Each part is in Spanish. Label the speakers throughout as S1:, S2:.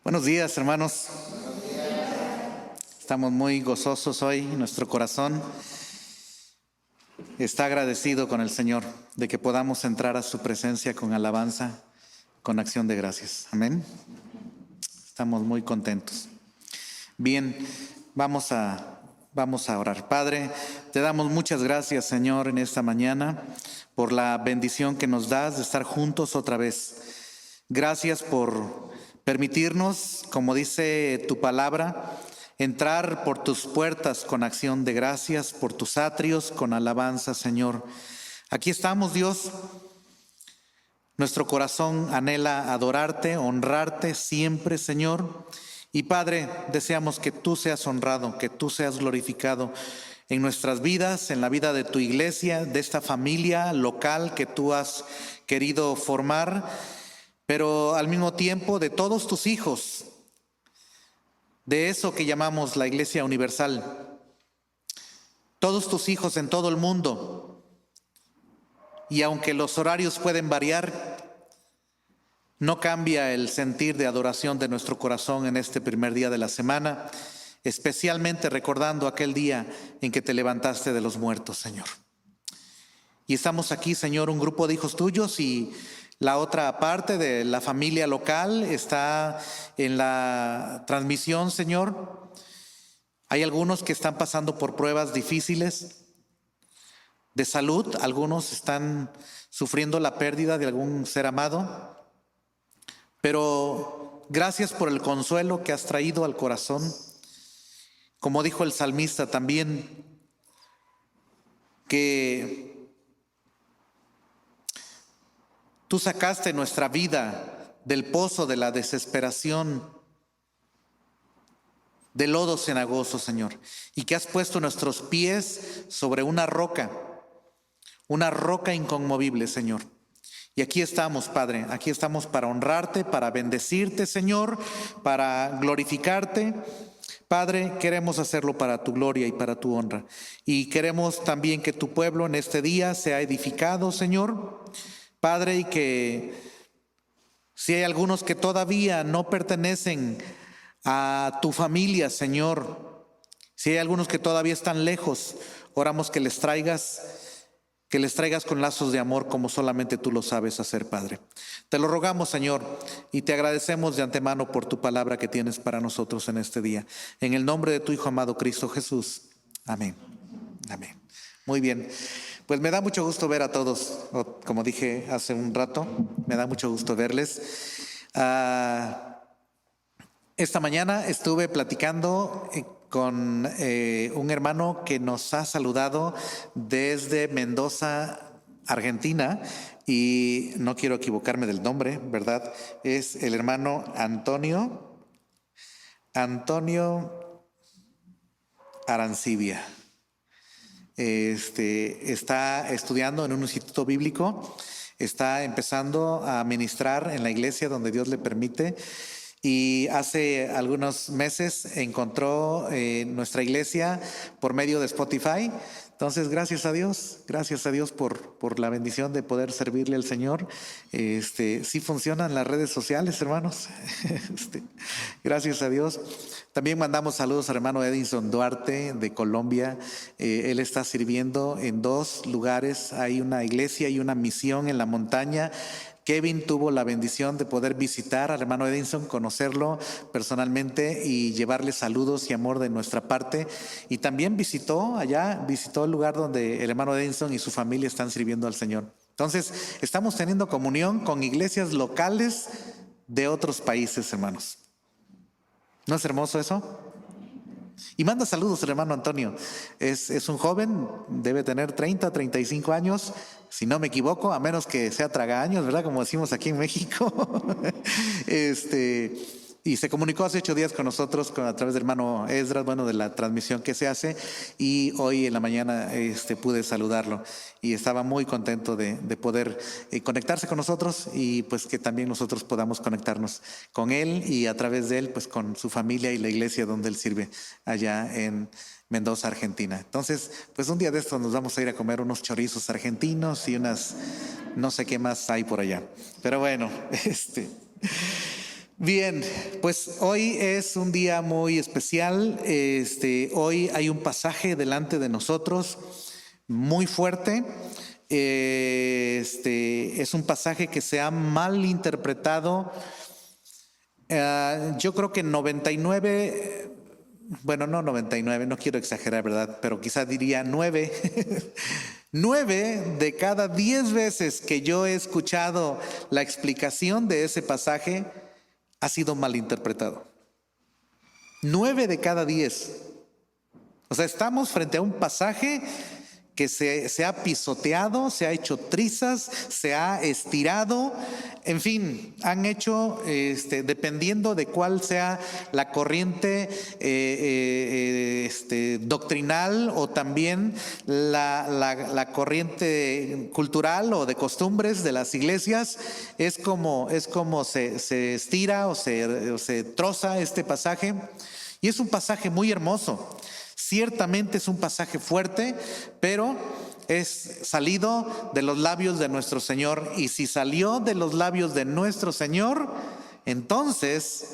S1: Buenos días, hermanos. Estamos muy gozosos hoy. Nuestro corazón está agradecido con el Señor de que podamos entrar a su presencia con alabanza, con acción de gracias. Amén. Estamos muy contentos. Bien, vamos a orar. Padre, te damos muchas gracias, Señor, en esta mañana por la bendición que nos das de estar juntos otra vez. Gracias por permitirnos, como dice tu palabra, entrar por tus puertas con acción de gracias, por tus atrios con alabanza, Señor. Aquí estamos, Dios. Nuestro corazón anhela adorarte, honrarte siempre, Señor. Y Padre, deseamos que tú seas honrado, que tú seas glorificado en nuestras vidas, en la vida de tu iglesia, de esta familia local que tú has querido formar, pero al mismo tiempo de todos tus hijos, de eso que llamamos la Iglesia Universal. Todos tus hijos en todo el mundo. Y aunque los horarios pueden variar, no cambia el sentir de adoración de nuestro corazón en este primer día de la semana, especialmente recordando aquel día en que te levantaste de los muertos, Señor. Y estamos aquí, Señor, un grupo de hijos tuyos, y la otra parte de la familia local está en la transmisión, Señor. Hay algunos que están pasando por pruebas difíciles de salud, algunos están sufriendo la pérdida de algún ser amado. Pero gracias por el consuelo que has traído al corazón. Como dijo el salmista también, que tú sacaste nuestra vida del pozo de la desesperación, del lodo cenagoso, Señor, y que has puesto nuestros pies sobre una roca inconmovible, Señor. Y aquí estamos, Padre, aquí estamos para honrarte, para bendecirte, Señor, para glorificarte. Padre, queremos hacerlo para tu gloria y para tu honra. Y queremos también que tu pueblo en este día sea edificado, Señor. Padre, y que si hay algunos que todavía no pertenecen a tu familia, Señor, si hay algunos que todavía están lejos, oramos que les traigas con lazos de amor como solamente tú lo sabes hacer, Padre. Te lo rogamos, Señor, y te agradecemos de antemano por tu palabra que tienes para nosotros en este día. En el nombre de tu Hijo amado Cristo Jesús. Amén. Amén. Muy bien. Pues me da mucho gusto ver a todos. Como dije hace un rato, me da mucho gusto verles. Esta mañana estuve platicando con un hermano que nos ha saludado desde Mendoza, Argentina, y no quiero equivocarme del nombre, ¿verdad? Es el hermano Antonio Arancibia. Está estudiando en un instituto bíblico, está empezando a ministrar en la iglesia donde Dios le permite. Y hace algunos meses encontró nuestra iglesia por medio de Spotify. Entonces, gracias a Dios por la bendición de poder servirle al Señor. Sí funcionan las redes sociales, hermanos. Gracias a Dios. También mandamos saludos al hermano Edinson Duarte de Colombia. Él está sirviendo en 2 lugares. Hay una iglesia y una misión en la montaña. Kevin tuvo la bendición de poder visitar al hermano Edinson, conocerlo personalmente y llevarle saludos y amor de nuestra parte. Y también visitó el lugar donde el hermano Edinson y su familia están sirviendo al Señor. Entonces, estamos teniendo comunión con iglesias locales de otros países, hermanos. ¿No es hermoso eso? Y manda saludos el hermano Antonio. Es un joven, debe tener 30, 35 años, si no me equivoco, a menos que sea tragaños, ¿verdad? Como decimos aquí en México. Y se comunicó hace 8 días con nosotros a través del hermano Esdras, de la transmisión que se hace, y hoy en la mañana pude saludarlo y estaba muy contento de poder conectarse con nosotros, y pues que también nosotros podamos conectarnos con él y a través de él pues con su familia y la iglesia donde él sirve allá en Mendoza, Argentina. Entonces, pues un día de estos nos vamos a ir a comer unos chorizos argentinos y unas, no sé qué más hay por allá. Pero bueno, Bien, pues hoy es un día muy especial. Hoy hay un pasaje delante de nosotros muy fuerte. Es un pasaje que se ha mal interpretado. Yo creo que 99, bueno, no 99, no quiero exagerar, ¿verdad? Pero quizá diría 9. 9 de cada 10 veces que yo he escuchado la explicación de ese pasaje ha sido mal interpretado. 9 de cada 10. O sea, estamos frente a un pasaje que se ha pisoteado, se ha hecho trizas, se ha estirado, en fin, han hecho, dependiendo de cuál sea la corriente doctrinal o también la corriente cultural o de costumbres de las iglesias, es como se estira o se troza este pasaje. Y es un pasaje muy hermoso. Ciertamente es un pasaje fuerte, pero es salido de los labios de nuestro Señor. Y si salió de los labios de nuestro Señor, entonces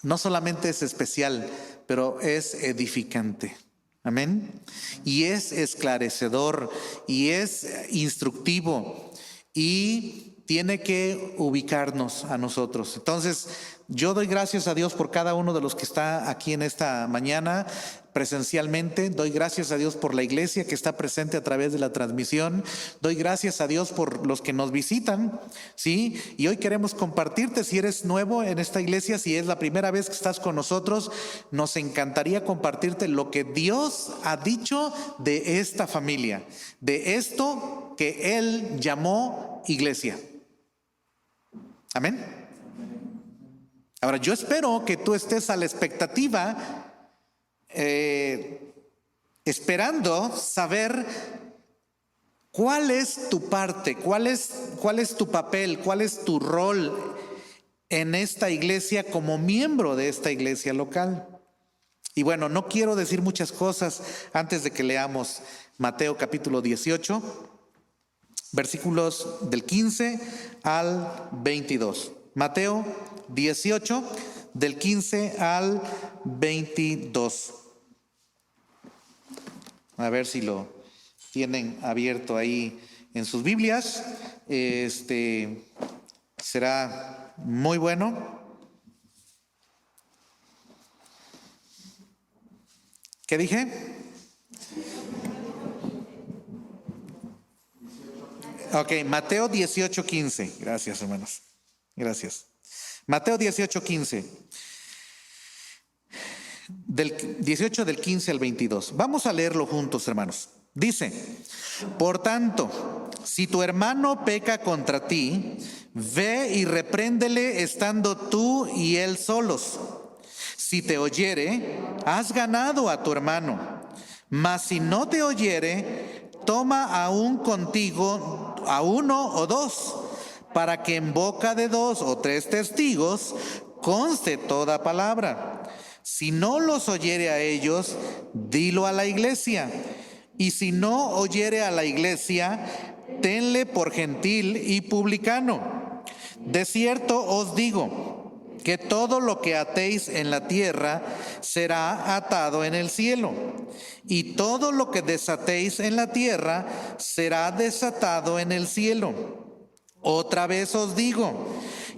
S1: no solamente es especial, pero es edificante. Amén. Y es esclarecedor y es instructivo y tiene que ubicarnos a nosotros. Entonces, yo doy gracias a Dios por cada uno de los que está aquí en esta mañana presencialmente. Doy gracias a Dios por la iglesia que está presente a través de la transmisión. Doy gracias a Dios por los que nos visitan, ¿sí? Y hoy queremos compartirte, si eres nuevo en esta iglesia, si es la primera vez que estás con nosotros, nos encantaría compartirte lo que Dios ha dicho de esta familia, de esto que Él llamó iglesia. Amén. Ahora, yo espero que tú estés a la expectativa, esperando saber cuál es tu parte, cuál es tu papel, cuál es tu rol en esta iglesia como miembro de esta iglesia local. Y bueno, no quiero decir muchas cosas antes de que leamos Mateo capítulo 18, versículos del 15 al 22. Mateo 18, del 15 al 22. A ver si lo tienen abierto ahí en sus Biblias. Será muy bueno. ¿Qué dije? Ok, Mateo 18, 15. Gracias, hermanos. Gracias. Mateo 18, 15. Del 18 del 15 al 22. Vamos a leerlo juntos, hermanos. Dice: por tanto, si tu hermano peca contra ti, ve y repréndele estando tú y él solos. Si te oyere, has ganado a tu hermano. Mas si no te oyere, toma aún contigo a uno o dos, para que en boca de 2 o 3 testigos conste toda palabra. Si no los oyere a ellos, dilo a la iglesia. Y si no oyere a la iglesia, tenle por gentil y publicano. De cierto os digo, que todo lo que atéis en la tierra será atado en el cielo, y todo lo que desatéis en la tierra será desatado en el cielo. Otra vez os digo,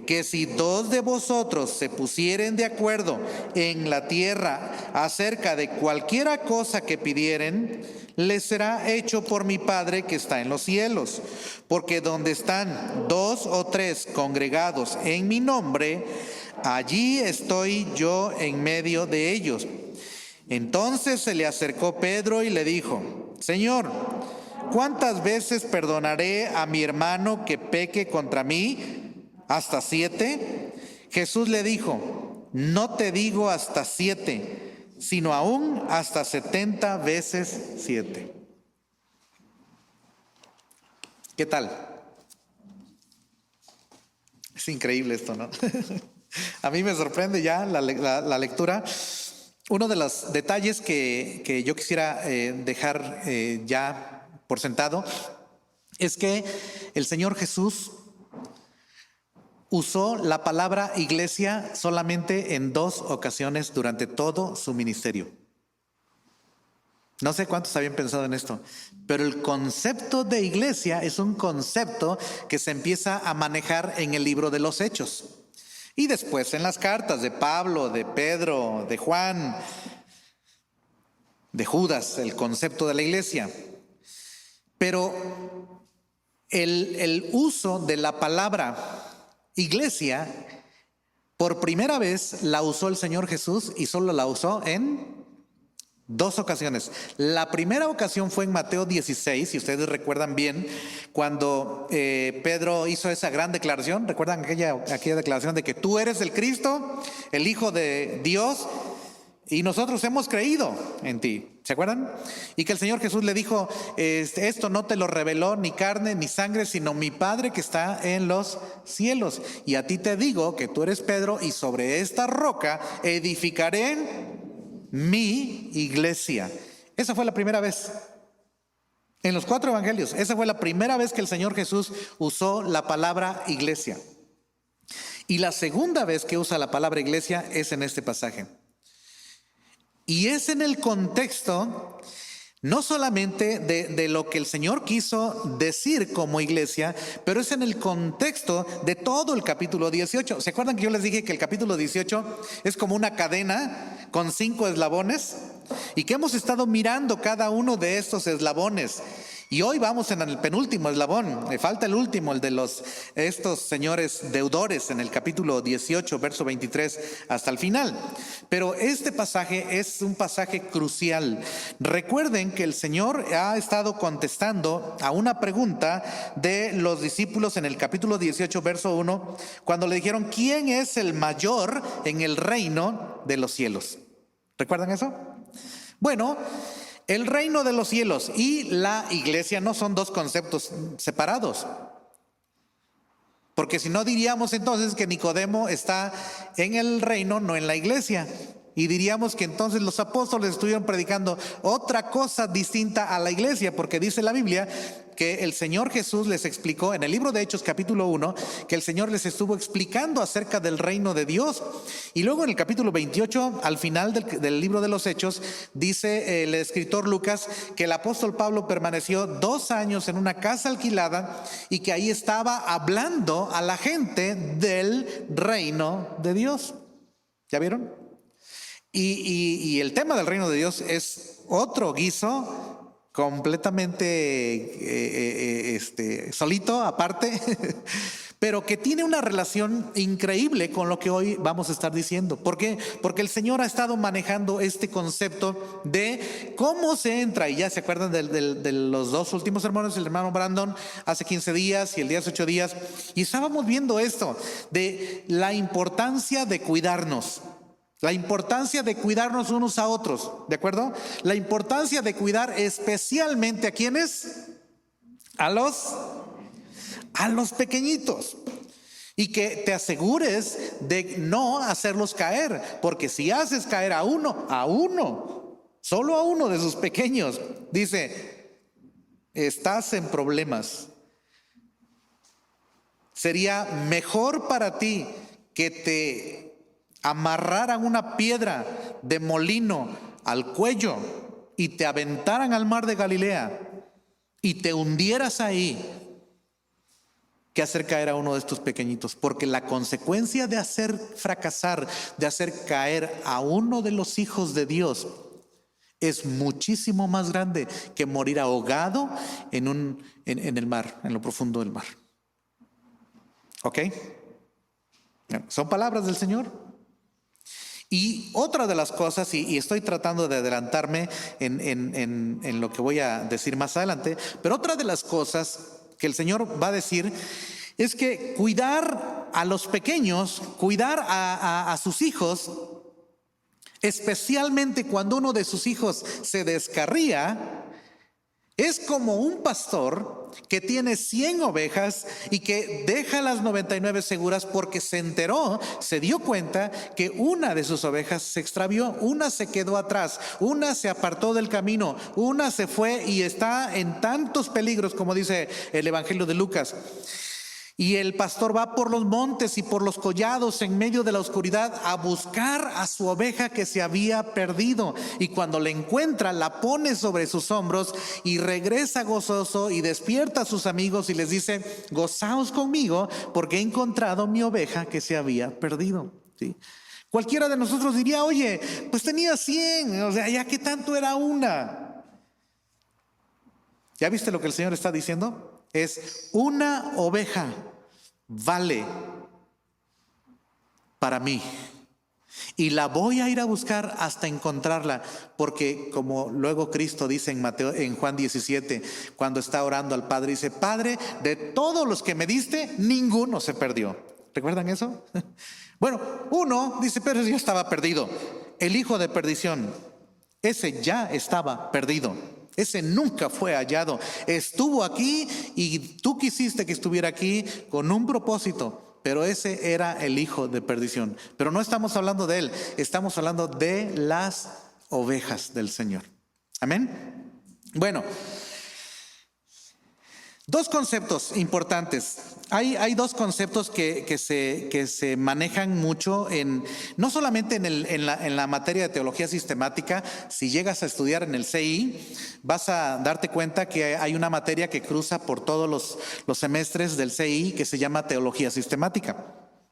S1: que si 2 de vosotros se pusieren de acuerdo en la tierra acerca de cualquiera cosa que pidieren, les será hecho por mi Padre que está en los cielos. Porque donde están 2 o 3 congregados en mi nombre, allí estoy yo en medio de ellos. Entonces se le acercó Pedro y le dijo: Señor, ¿cuántas veces perdonaré a mi hermano que peque contra mí? ¿Hasta 7? Jesús le dijo: no te digo hasta 7, sino aún hasta 70 veces 7. ¿Qué tal? Es increíble esto, ¿no? A mí me sorprende ya la lectura. Uno de los detalles que yo quisiera dejar ya por sentado es que el Señor Jesús usó la palabra iglesia solamente en 2 ocasiones durante todo su ministerio. No sé cuántos habían pensado en esto, pero el concepto de iglesia es un concepto que se empieza a manejar en el libro de los Hechos. Y después en las cartas de Pablo, de Pedro, de Juan, de Judas, el concepto de la iglesia. Pero el uso de la palabra iglesia, por primera vez la usó el Señor Jesús y solo la usó en 2 ocasiones. La primera ocasión fue en Mateo 16, si ustedes recuerdan bien, cuando Pedro hizo esa gran declaración. ¿Recuerdan aquella declaración de que tú eres el Cristo, el Hijo de Dios, y nosotros hemos creído en ti? ¿Se acuerdan? Y que el Señor Jesús le dijo, esto no te lo reveló ni carne ni sangre, sino mi Padre que está en los cielos. Y a ti te digo que tú eres Pedro, y sobre esta roca edificaré mi iglesia. Esa fue la primera vez. En los 4 evangelios, esa fue la primera vez que el Señor Jesús usó la palabra iglesia. Y la segunda vez que usa la palabra iglesia es en este pasaje. Y es en el contexto no solamente de lo que el Señor quiso decir como iglesia, pero es en el contexto de todo el capítulo 18. ¿Se acuerdan que yo les dije que el capítulo 18 es como una cadena con 5 eslabones? Y que hemos estado mirando cada uno de estos eslabones. Y hoy vamos en el penúltimo eslabón. Me falta el último, el de estos señores deudores, en el capítulo 18, verso 23 hasta el final. Pero este pasaje es un pasaje crucial. Recuerden que el Señor ha estado contestando a una pregunta de los discípulos en el capítulo 18, verso 1, cuando le dijeron, ¿quién es el mayor en el reino de los cielos? ¿Recuerdan eso? Bueno, el reino de los cielos y la iglesia no son 2 conceptos separados. Porque si no, diríamos entonces que Nicodemo está en el reino, no en la iglesia. Y diríamos que entonces los apóstoles estuvieron predicando otra cosa distinta a la iglesia, porque dice la Biblia que el Señor Jesús les explicó en el libro de Hechos capítulo 1, que el Señor les estuvo explicando acerca del reino de Dios. Y luego en el capítulo 28, al final del libro de los Hechos, dice el escritor Lucas que el apóstol Pablo permaneció 2 años en una casa alquilada y que ahí estaba hablando a la gente del reino de Dios. ¿Ya vieron? Y el tema del reino de Dios es otro guiso completamente solito, aparte, pero que tiene una relación increíble con lo que hoy vamos a estar diciendo. ¿Por qué? Porque el Señor ha estado manejando este concepto de cómo se entra, y ya se acuerdan de los 2 últimos sermones, el hermano Brandon hace 15 días y el día hace 8 días, y estábamos viendo esto, de la importancia de cuidarnos. La importancia de cuidarnos unos a otros, ¿de acuerdo? La importancia de cuidar especialmente ¿a quiénes? A los pequeñitos. Y que te asegures de no hacerlos caer, porque si haces caer a uno, solo a uno de sus pequeños, dice, estás en problemas. Sería mejor para ti que te amarraran una piedra de molino al cuello y te aventaran al mar de Galilea y te hundieras ahí, que hacer caer a uno de estos pequeñitos, porque la consecuencia de hacer fracasar, de hacer caer a uno de los hijos de Dios es muchísimo más grande que morir ahogado en el mar, en lo profundo del mar. ¿Ok? Son palabras del Señor. Y otra de las cosas, y estoy tratando de adelantarme en lo que voy a decir más adelante, pero otra de las cosas que el Señor va a decir es que cuidar a los pequeños, cuidar a sus hijos, especialmente cuando uno de sus hijos se descarría, es como un pastor que tiene 100 ovejas y que deja las 99 seguras porque se dio cuenta que una de sus ovejas se extravió, una se quedó atrás, una se apartó del camino, una se fue y está en tantos peligros como dice el Evangelio de Lucas. Y el pastor va por los montes y por los collados en medio de la oscuridad a buscar a su oveja que se había perdido. Y cuando la encuentra, la pone sobre sus hombros y regresa gozoso y despierta a sus amigos y les dice: gozaos conmigo porque he encontrado mi oveja que se había perdido. ¿Sí? Cualquiera de nosotros diría: oye, pues tenía 100, o sea, ya que tanto era una. ¿Ya viste lo que el Señor está diciendo? Es una oveja vale para mí y la voy a ir a buscar hasta encontrarla, porque como luego Cristo dice en Juan 17, cuando está orando al Padre, dice: Padre, de todos los que me diste, ninguno se perdió. ¿Recuerdan eso? Bueno, uno dice: pero ya estaba perdido. El hijo de perdición, ese ya estaba perdido. Ese nunca fue hallado. Estuvo aquí y tú quisiste que estuviera aquí con un propósito, pero ese era el hijo de perdición. Pero no estamos hablando de él, estamos hablando de las ovejas del Señor. Amén. Bueno, dos conceptos importantes. Hay dos conceptos que se manejan mucho no solamente en la materia de teología sistemática. Si llegas a estudiar en el CI, vas a darte cuenta que hay una materia que cruza por todos los semestres del CI que se llama teología sistemática.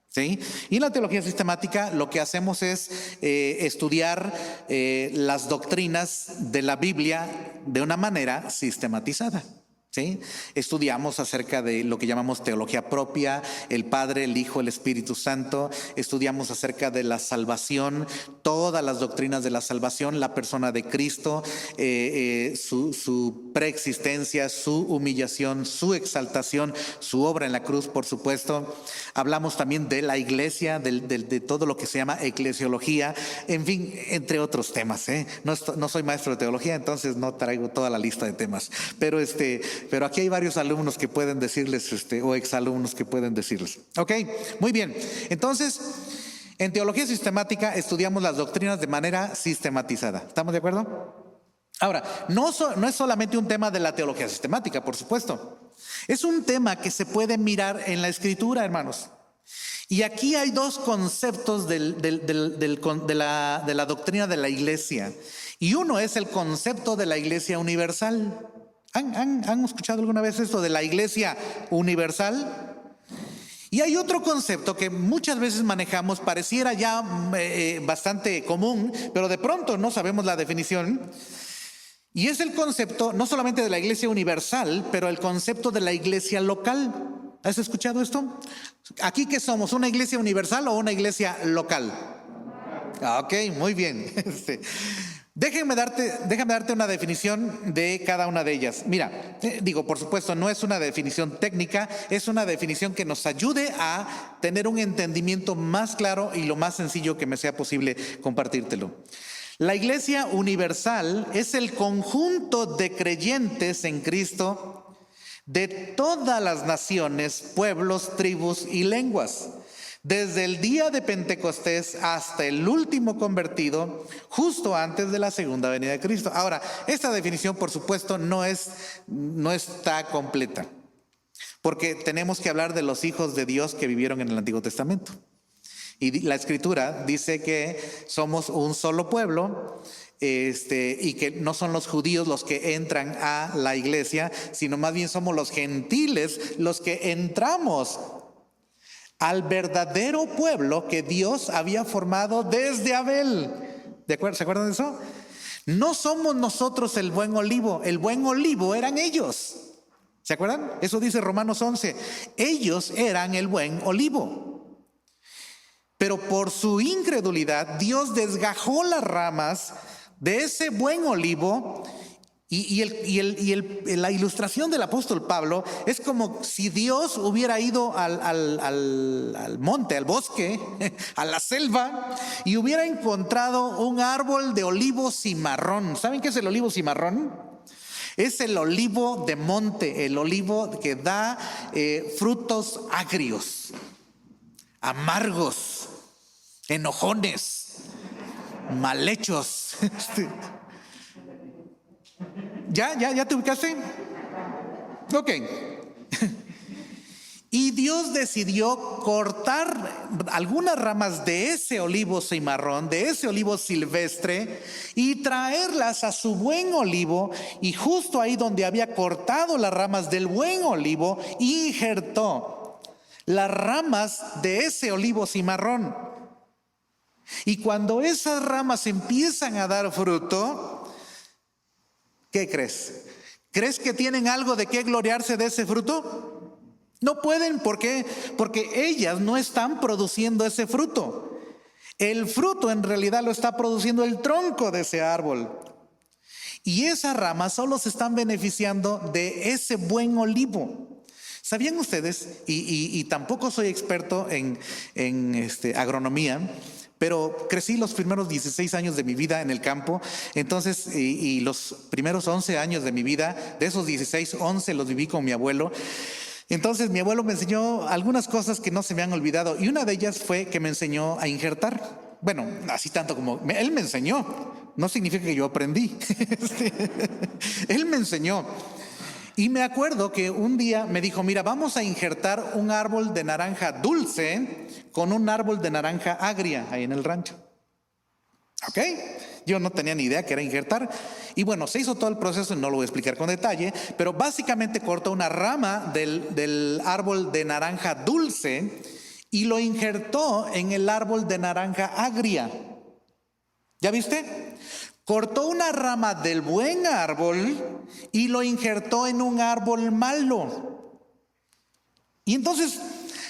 S1: ¿Sí? Y en la teología sistemática lo que hacemos es estudiar las doctrinas de la Biblia de una manera sistematizada. ¿Sí? Estudiamos acerca de lo que llamamos teología propia, el Padre, el Hijo, el Espíritu Santo. Estudiamos acerca de la salvación, todas las doctrinas de la salvación, la persona de Cristo, su preexistencia, su humillación, su exaltación, su obra en la cruz, por supuesto. Hablamos también de la iglesia, de todo lo que se llama eclesiología, en fin, entre otros temas. No soy maestro de teología, entonces no traigo toda la lista de temas, pero aquí hay varios alumnos que pueden decirles, o exalumnos que pueden decirles. Ok, muy bien. Entonces, en teología sistemática estudiamos las doctrinas de manera sistematizada. ¿Estamos de acuerdo? Ahora, no es solamente un tema de la teología sistemática, por supuesto. Es un tema que se puede mirar en la Escritura, hermanos. Y aquí hay dos conceptos de la doctrina de la iglesia. Y uno es el concepto de la iglesia universal. ¿Han escuchado alguna vez esto de la iglesia universal? Y hay otro concepto que muchas veces manejamos, pareciera ya bastante común, pero de pronto no sabemos la definición. Y es el concepto no solamente de la iglesia universal, pero el concepto de la iglesia local. ¿Has escuchado esto? ¿Aquí qué somos? ¿Una iglesia universal o una iglesia local? Ok, muy bien. Déjame darte una definición de cada una de ellas. Mira, por supuesto, no es una definición técnica, es una definición que nos ayude a tener un entendimiento más claro y lo más sencillo que me sea posible compartírtelo. La iglesia universal es el conjunto de creyentes en Cristo de todas las naciones, pueblos, tribus y lenguas. Desde el día de Pentecostés hasta el último convertido, justo antes de la segunda venida de Cristo. Ahora, esta definición, por supuesto, no está completa, porque tenemos que hablar de los hijos de Dios que vivieron en el Antiguo Testamento. Y la Escritura dice que somos un solo pueblo, y que no son los judíos los que entran a la iglesia, sino más bien somos los gentiles los que entramos al verdadero pueblo que Dios había formado desde Abel. ¿De acuerdo? ¿Se acuerdan de eso? No somos nosotros el buen olivo eran ellos. ¿Se acuerdan? Eso dice Romanos 11. Ellos eran el buen olivo. Pero por su incredulidad, Dios desgajó las ramas de ese buen olivo. Y la ilustración del apóstol Pablo es como si Dios hubiera ido al monte, al bosque, a la selva, y hubiera encontrado un árbol de olivo cimarrón. ¿Saben qué es el olivo cimarrón? Es el olivo de monte, el olivo que da frutos agrios, amargos, enojones, mal hechos. ¿Ya te ubicaste? Ok. Y Dios decidió cortar algunas ramas de ese olivo cimarrón, de ese olivo silvestre, y traerlas a su buen olivo, y justo ahí donde había cortado las ramas del buen olivo, injertó las ramas de ese olivo cimarrón. Y cuando esas ramas empiezan a dar fruto, ¿qué crees? ¿Crees que tienen algo de qué gloriarse de ese fruto? No pueden, ¿por qué? Porque ellas no están produciendo ese fruto. El fruto en realidad lo está produciendo el tronco de ese árbol. Y esas ramas solo se están beneficiando de ese buen olivo. ¿Sabían ustedes? Y tampoco soy experto en agronomía, pero crecí los primeros 16 años de mi vida en el campo. Entonces, y los primeros 11 años de mi vida, de esos 16, 11 los viví con mi abuelo. Entonces mi abuelo me enseñó algunas cosas que no se me han olvidado, y una de ellas fue que me enseñó a injertar. Bueno, así tanto como él me enseñó, no significa que yo aprendí. Él me enseñó. Y me acuerdo que un día me dijo, mira, vamos a injertar un árbol de naranja dulce con un árbol de naranja agria ahí en el rancho. ¿Ok? Yo no tenía ni idea que era injertar. Y bueno, se hizo todo el proceso, no lo voy a explicar con detalle, pero básicamente cortó una rama del árbol de naranja dulce y lo injertó en el árbol de naranja agria. ¿Ya viste? Cortó una rama del buen árbol y lo injertó en un árbol malo. Y entonces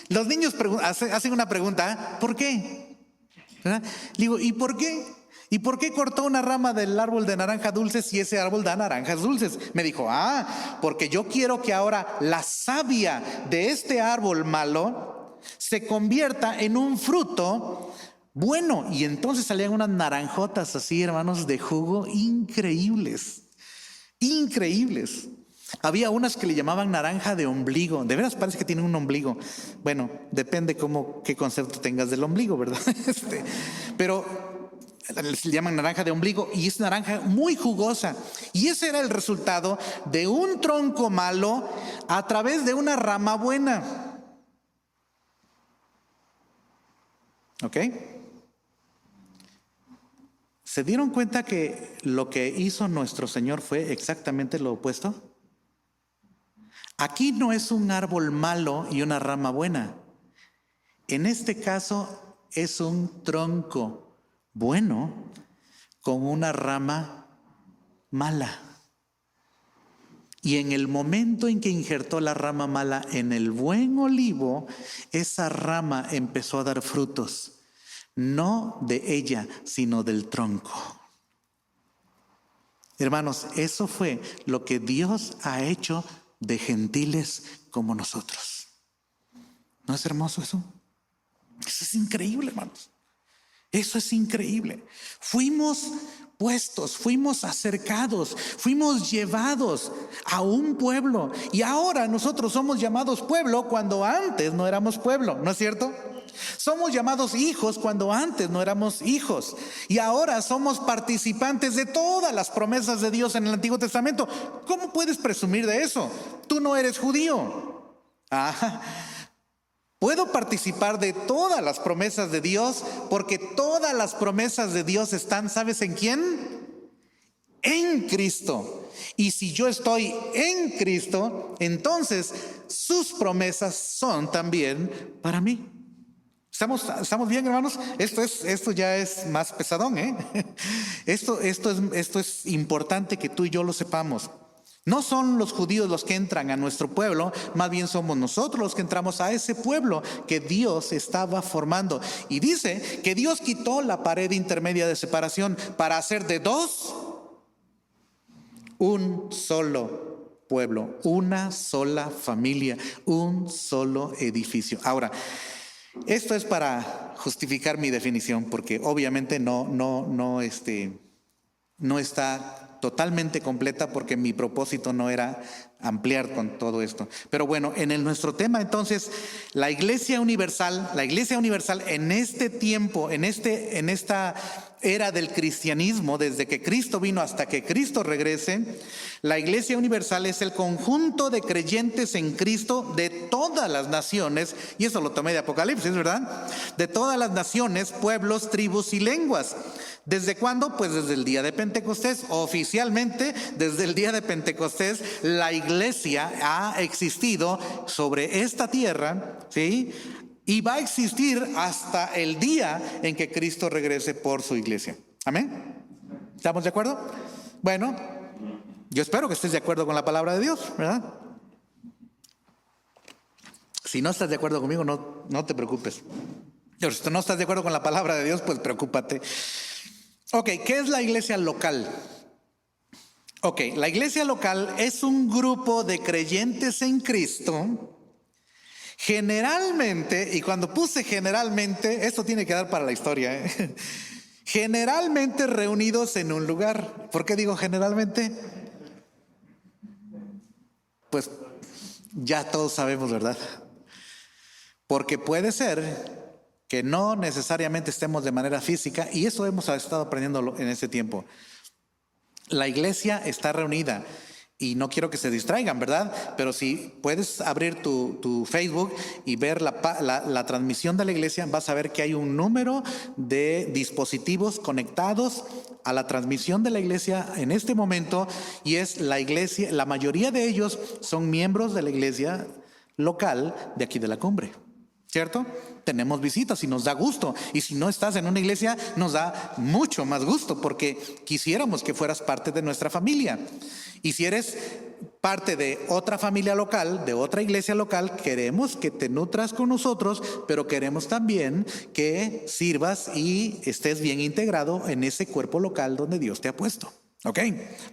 S1: los niños hacen una pregunta, ¿por qué? ¿Verdad? Digo, ¿y por qué? ¿Y por qué cortó una rama del árbol de naranja dulce si ese árbol da naranjas dulces? Me dijo, porque yo quiero que ahora la savia de este árbol malo se convierta en un fruto bueno. Y entonces salían unas naranjotas así, hermanos, de jugo increíbles, increíbles. Había unas que le llamaban naranja de ombligo. De veras parece que tienen un ombligo. Bueno, depende qué concepto tengas del ombligo, ¿verdad? Pero se llaman naranja de ombligo y es naranja muy jugosa. Y ese era el resultado de un tronco malo a través de una rama buena. ¿Ok? ¿Se dieron cuenta que lo que hizo nuestro Señor fue exactamente lo opuesto? Aquí no es un árbol malo y una rama buena. En este caso es un tronco bueno con una rama mala. Y en el momento en que injertó la rama mala en el buen olivo, esa rama empezó a dar frutos. No de ella, sino del tronco. Hermanos, eso fue lo que Dios ha hecho de gentiles como nosotros. ¿No es hermoso eso? Eso es increíble, hermanos. Eso es increíble. Fuimos puestos, fuimos acercados, fuimos llevados a un pueblo. Y ahora nosotros somos llamados pueblo cuando antes no éramos pueblo, ¿no es cierto? Somos llamados hijos cuando antes no éramos hijos. Y ahora somos participantes de todas las promesas de Dios en el Antiguo Testamento. ¿Cómo puedes presumir de eso? Tú no eres judío. Puedo participar de todas las promesas de Dios porque todas las promesas de Dios están, ¿sabes en quién? En Cristo. Y si yo estoy en Cristo, entonces sus promesas son también para mí. ¿Estamos bien, hermanos? Esto ya es más pesadón, ¿eh? Esto es importante que tú y yo lo sepamos. No son los judíos los que entran a nuestro pueblo, más bien somos nosotros los que entramos a ese pueblo que Dios estaba formando. Y dice que Dios quitó la pared intermedia de separación para hacer de dos un solo pueblo, una sola familia, un solo edificio. Ahora, esto es para justificar mi definición, porque obviamente no está totalmente completa, porque mi propósito no era ampliar con todo esto. Pero bueno, en nuestro tema entonces, la iglesia universal en este tiempo, en esta era del cristianismo, desde que Cristo vino hasta que Cristo regrese, la Iglesia Universal es el conjunto de creyentes en Cristo de todas las naciones, y eso lo tomé de Apocalipsis, ¿verdad? De todas las naciones, pueblos, tribus y lenguas. ¿Desde cuándo? Pues desde el día de Pentecostés. Oficialmente, desde el día de Pentecostés, la Iglesia ha existido sobre esta tierra, ¿sí? Y va a existir hasta el día en que Cristo regrese por su iglesia. ¿Amén? ¿Estamos de acuerdo? Bueno, yo espero que estés de acuerdo con la palabra de Dios, ¿verdad? Si no estás de acuerdo conmigo, no te preocupes. Pero si tú no estás de acuerdo con la palabra de Dios, pues preocúpate. Ok, ¿qué es la iglesia local? Ok, la iglesia local es un grupo de creyentes en Cristo. Generalmente, y cuando puse generalmente, esto tiene que dar para la historia, generalmente reunidos en un lugar. ¿Por qué digo generalmente? Pues ya todos sabemos, ¿verdad? Porque puede ser que no necesariamente estemos de manera física, y eso hemos estado aprendiendo en este tiempo. La iglesia está reunida. Y no quiero que se distraigan, ¿verdad? Pero si puedes abrir tu Facebook y ver la transmisión de la iglesia, vas a ver que hay un número de dispositivos conectados a la transmisión de la iglesia en este momento, y es la iglesia, la mayoría de ellos son miembros de la iglesia local de aquí de la Cumbre, ¿cierto? Tenemos visitas y nos da gusto, y si no estás en una iglesia nos da mucho más gusto, porque quisiéramos que fueras parte de nuestra familia. Y si eres parte de otra familia local, de otra iglesia local, queremos que te nutras con nosotros, pero queremos también que sirvas y estés bien integrado en ese cuerpo local donde Dios te ha puesto. ¿Ok?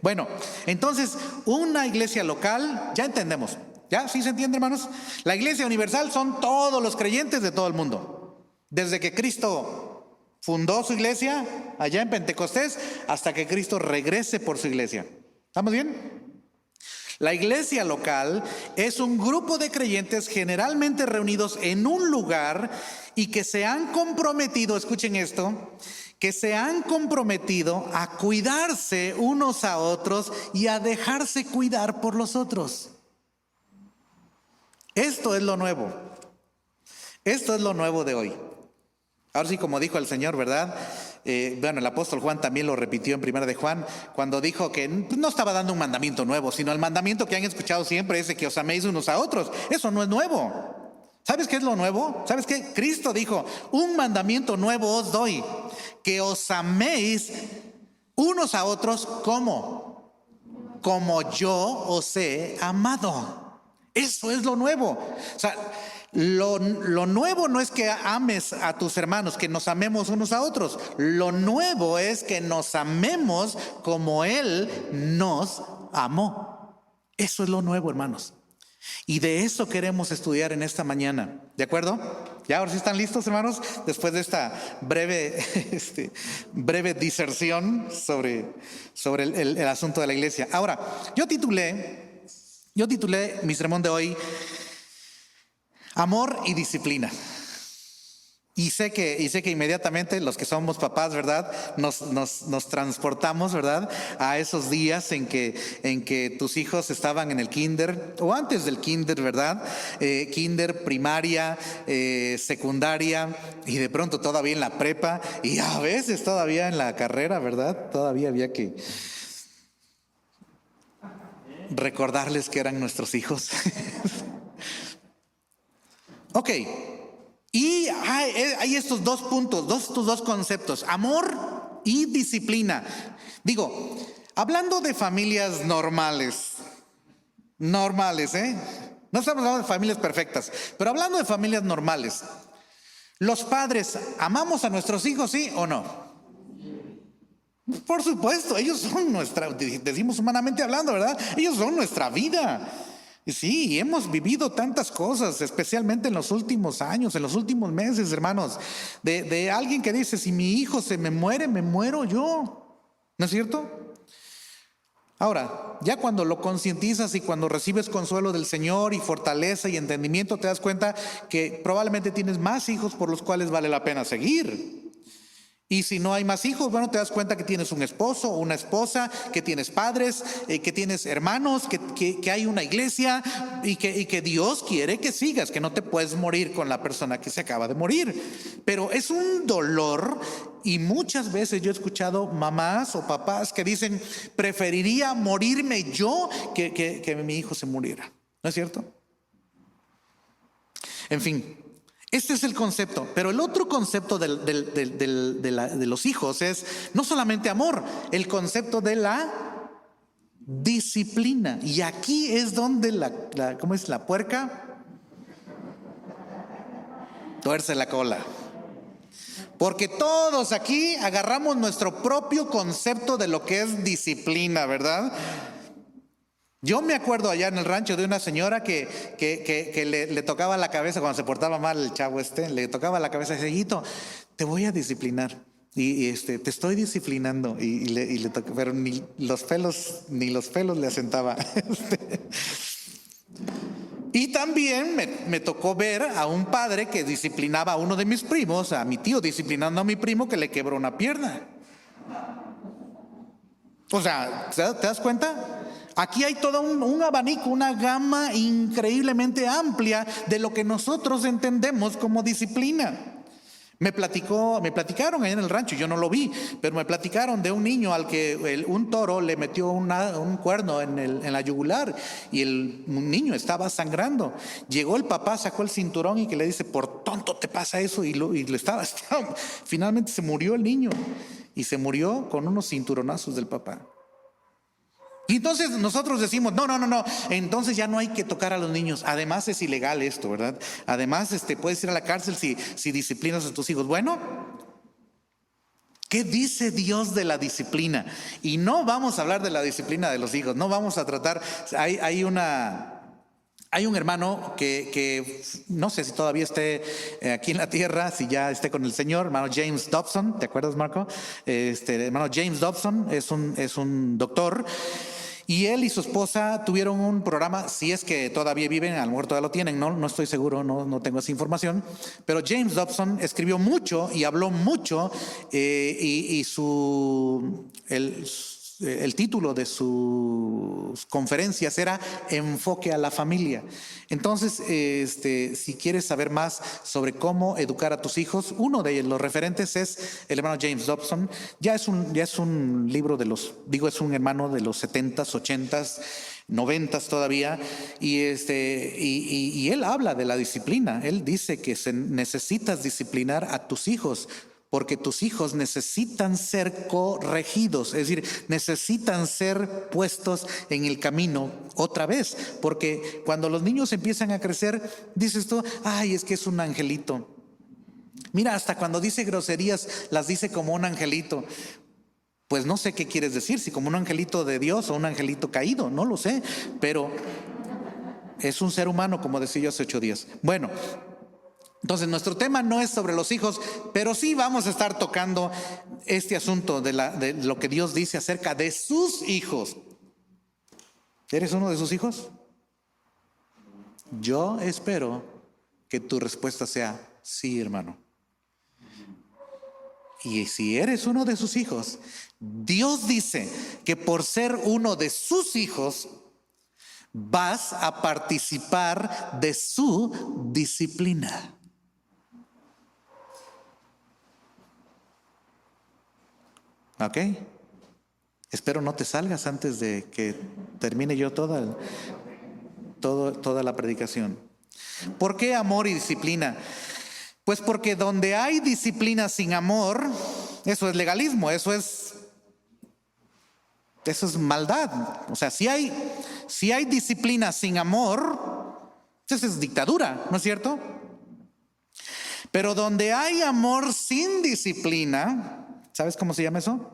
S1: Bueno, entonces, una iglesia local, ya entendemos. ¿Ya? ¿Sí se entiende, hermanos? La iglesia universal son todos los creyentes de todo el mundo. Desde que Cristo fundó su iglesia allá en Pentecostés hasta que Cristo regrese por su iglesia. ¿Estamos bien? La iglesia local es un grupo de creyentes generalmente reunidos en un lugar y que se han comprometido, escuchen esto, que se han comprometido a cuidarse unos a otros y a dejarse cuidar por los otros. Esto es lo nuevo. Esto es lo nuevo de hoy. Ahora sí, como dijo el Señor, ¿verdad? Bueno, el apóstol Juan también lo repitió en Primera de Juan, cuando dijo que no estaba dando un mandamiento nuevo, sino el mandamiento que han escuchado siempre es de que os améis unos a otros. Eso no es nuevo. ¿Sabes qué es lo nuevo? ¿Sabes qué? Cristo dijo, un mandamiento nuevo os doy, que os améis unos a otros como yo os he amado. Eso es lo nuevo. O sea, lo nuevo no es que ames a tus hermanos, que nos amemos unos a otros. Lo nuevo es que nos amemos como Él nos amó. Eso es lo nuevo, hermanos. Y de eso queremos estudiar en esta mañana. ¿De acuerdo? ¿Ya ahora sí están listos, hermanos? Después de esta breve diserción sobre el asunto de la iglesia. Ahora, yo titulé mi sermón de hoy Amor y disciplina. Y sé que inmediatamente los que somos papás, ¿verdad? Nos transportamos, ¿verdad? A esos días en que tus hijos estaban en el kinder o antes del kinder, ¿verdad? Kinder, primaria, secundaria y de pronto todavía en la prepa y a veces todavía en la carrera, ¿verdad? Todavía había que recordarles que eran nuestros hijos. Ok, y hay estos dos puntos, estos dos conceptos, amor y disciplina. Digo, hablando de familias normales, no estamos hablando de familias perfectas, pero hablando de familias normales, ¿los padres amamos a nuestros hijos, sí o no? Por supuesto, ellos son decimos humanamente hablando, ¿verdad? Ellos son nuestra vida. Sí, hemos vivido tantas cosas, especialmente en los últimos años, en los últimos meses, hermanos, de alguien que dice, si mi hijo se me muere, me muero yo. ¿No es cierto? Ahora, ya cuando lo concientizas y cuando recibes consuelo del Señor y fortaleza y entendimiento, te das cuenta que probablemente tienes más hijos por los cuales vale la pena seguir. Y si no hay más hijos, bueno, te das cuenta que tienes un esposo o una esposa, que tienes padres, que tienes hermanos, que hay una iglesia y que Dios quiere que sigas, que no te puedes morir con la persona que se acaba de morir. Pero es un dolor, y muchas veces yo he escuchado mamás o papás que dicen: preferiría morirme yo que mi hijo se muriera. ¿No es cierto? En fin. Este es el concepto, pero el otro concepto de los hijos es no solamente amor, el concepto de la disciplina. Y aquí es donde ¿cómo es? La puerca tuerce la cola. Porque todos aquí agarramos nuestro propio concepto de lo que es disciplina, ¿verdad? Yo me acuerdo allá en el rancho de una señora que le tocaba la cabeza cuando se portaba mal el chavo le tocaba la cabeza y decía: hijito, te voy a disciplinar. Y te estoy disciplinando. Y le tocó, pero ni los pelos le asentaba. Y también me tocó ver a un padre que disciplinaba a uno de mis primos, a mi tío disciplinando a mi primo que le quebró una pierna. O sea, ¿te das cuenta? Aquí hay todo un abanico, una gama increíblemente amplia de lo que nosotros entendemos como disciplina. Me platicaron ahí en el rancho, yo no lo vi, pero me platicaron de un niño al que un toro le metió un cuerno en la yugular y un niño estaba sangrando. Llegó el papá, sacó el cinturón y que le dice: por tonto te pasa eso, y finalmente se murió el niño, y se murió con unos cinturonazos del papá. Y entonces nosotros decimos: no, entonces ya no hay que tocar a los niños. Además es ilegal esto, ¿verdad? Además puedes ir a la cárcel si disciplinas a tus hijos. Bueno, ¿qué dice Dios de la disciplina? Y no vamos a hablar de la disciplina de los hijos, no vamos a tratar. Hay un hermano que no sé si todavía esté aquí en la tierra, si ya esté con el Señor, hermano James Dobson. ¿Te acuerdas, Marco? Hermano James Dobson es un doctor. Y él y su esposa tuvieron un programa, si es que todavía viven, a lo mejor todavía lo tienen, no estoy seguro, no tengo esa información. Pero James Dobson escribió mucho y habló mucho, el título de sus conferencias era Enfoque a la familia. Entonces, si quieres saber más sobre cómo educar a tus hijos, uno de los referentes es el hermano James Dobson. Ya es un libro es un hermano de los 70s, 80s, 90s todavía, y él habla de la disciplina. Él dice que necesitas disciplinar a tus hijos, porque tus hijos necesitan ser corregidos, es decir, necesitan ser puestos en el camino otra vez. Porque cuando los niños empiezan a crecer, dices tú: ay, es que es un angelito. Mira, hasta cuando dice groserías, las dice como un angelito. Pues no sé qué quieres decir, si como un angelito de Dios o un angelito caído, no lo sé, pero es un ser humano, como decía yo hace 8 días. Bueno, entonces nuestro tema no es sobre los hijos, pero sí vamos a estar tocando este asunto de lo que Dios dice acerca de sus hijos. ¿Eres uno de sus hijos? Yo espero que tu respuesta sea sí, hermano. Y si eres uno de sus hijos, Dios dice que por ser uno de sus hijos vas a participar de su disciplina. ¿Ok? Espero no te salgas antes de que termine yo toda la predicación. ¿Por qué amor y disciplina? Pues porque donde hay disciplina sin amor, eso es legalismo, eso es maldad. O sea, si hay disciplina sin amor, eso es dictadura, ¿no es cierto? Pero donde hay amor sin disciplina, ¿sabes cómo se llama eso?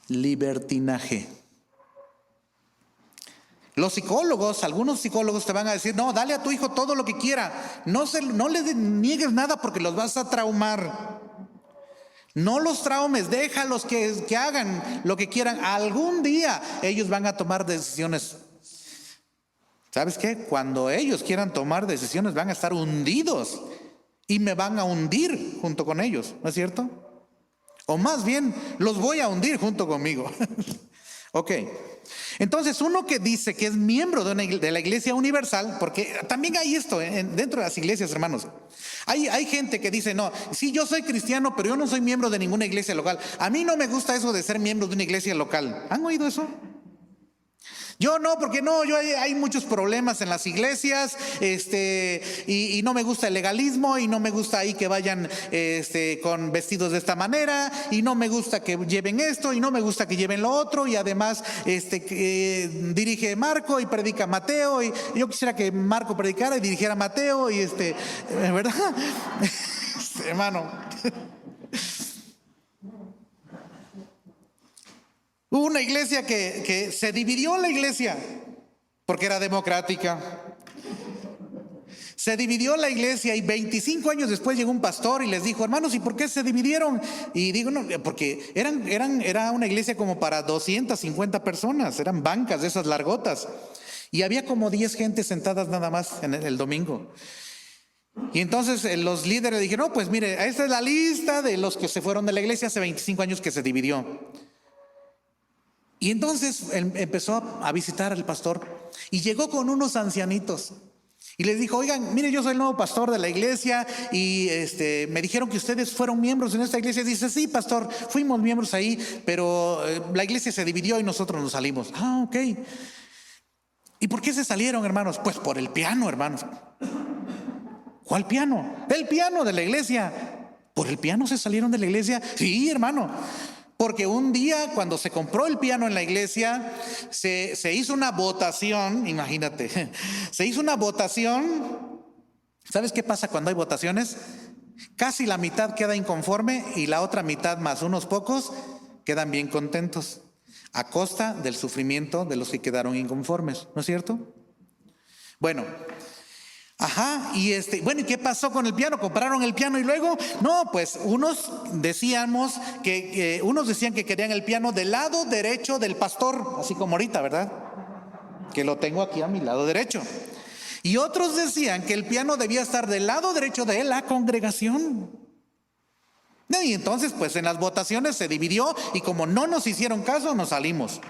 S1: Libertinaje. Algunos psicólogos te van a decir: no, dale a tu hijo todo lo que quiera, no le niegues nada porque los vas a traumar. No los traumes, déjalos que hagan lo que quieran. Algún día ellos van a tomar decisiones. ¿Sabes qué? Cuando ellos quieran tomar decisiones van a estar hundidos y me van a hundir junto con ellos, ¿no es cierto? O más bien, los voy a hundir junto conmigo. Ok. Entonces, uno que dice que es miembro de la Iglesia Universal, porque también hay esto dentro de las iglesias, hermanos. Hay gente que dice, no, sí, yo soy cristiano, pero yo no soy miembro de ninguna iglesia local. A mí no me gusta eso de ser miembro de una iglesia local. ¿Han oído eso? Yo no, porque no, hay muchos problemas en las iglesias, y no me gusta el legalismo, y no me gusta ahí que vayan con vestidos de esta manera, y no me gusta que lleven esto, y no me gusta que lleven lo otro, y además dirige Marco y predica Mateo, y yo quisiera que Marco predicara y dirigiera Mateo, y ¿verdad? Hermano. Hubo una iglesia que se dividió la iglesia porque era democrática. Se dividió la iglesia y 25 años después llegó un pastor y les dijo, hermanos, ¿y por qué se dividieron? Y digo, no, porque era una iglesia como para 250 personas, eran bancas de esas largotas. Y había como 10 gentes sentadas nada más en el domingo. Y entonces los líderes dijeron, no, pues mire, esta es la lista de los que se fueron de la iglesia hace 25 años que se dividió. Y entonces empezó a visitar al pastor y llegó con unos ancianitos y les dijo, oigan, mire, yo soy el nuevo pastor de la iglesia y me dijeron que ustedes fueron miembros en esta iglesia. Dice, sí, pastor, fuimos miembros ahí, pero la iglesia se dividió y nosotros nos salimos. Ah, ok. ¿Y por qué se salieron, hermanos? Pues por el piano, hermanos. ¿Cuál piano? El piano de la iglesia. ¿Por el piano se salieron de la iglesia? Sí, hermano. Porque un día cuando se compró el piano en la iglesia, se hizo una votación, imagínate, se hizo una votación. ¿Sabes qué pasa cuando hay votaciones? Casi la mitad queda inconforme y la otra mitad más unos pocos quedan bien contentos, a costa del sufrimiento de los que quedaron inconformes, ¿no es cierto? Bueno. Ajá, y bueno, ¿y qué pasó con el piano? ¿Compraron el piano y luego? No, pues unos decían que querían el piano del lado derecho del pastor, así como ahorita, ¿verdad? Que lo tengo aquí a mi lado derecho. Y otros decían que el piano debía estar del lado derecho de la congregación. Y entonces, pues en las votaciones se dividió y como no nos hicieron caso, nos salimos.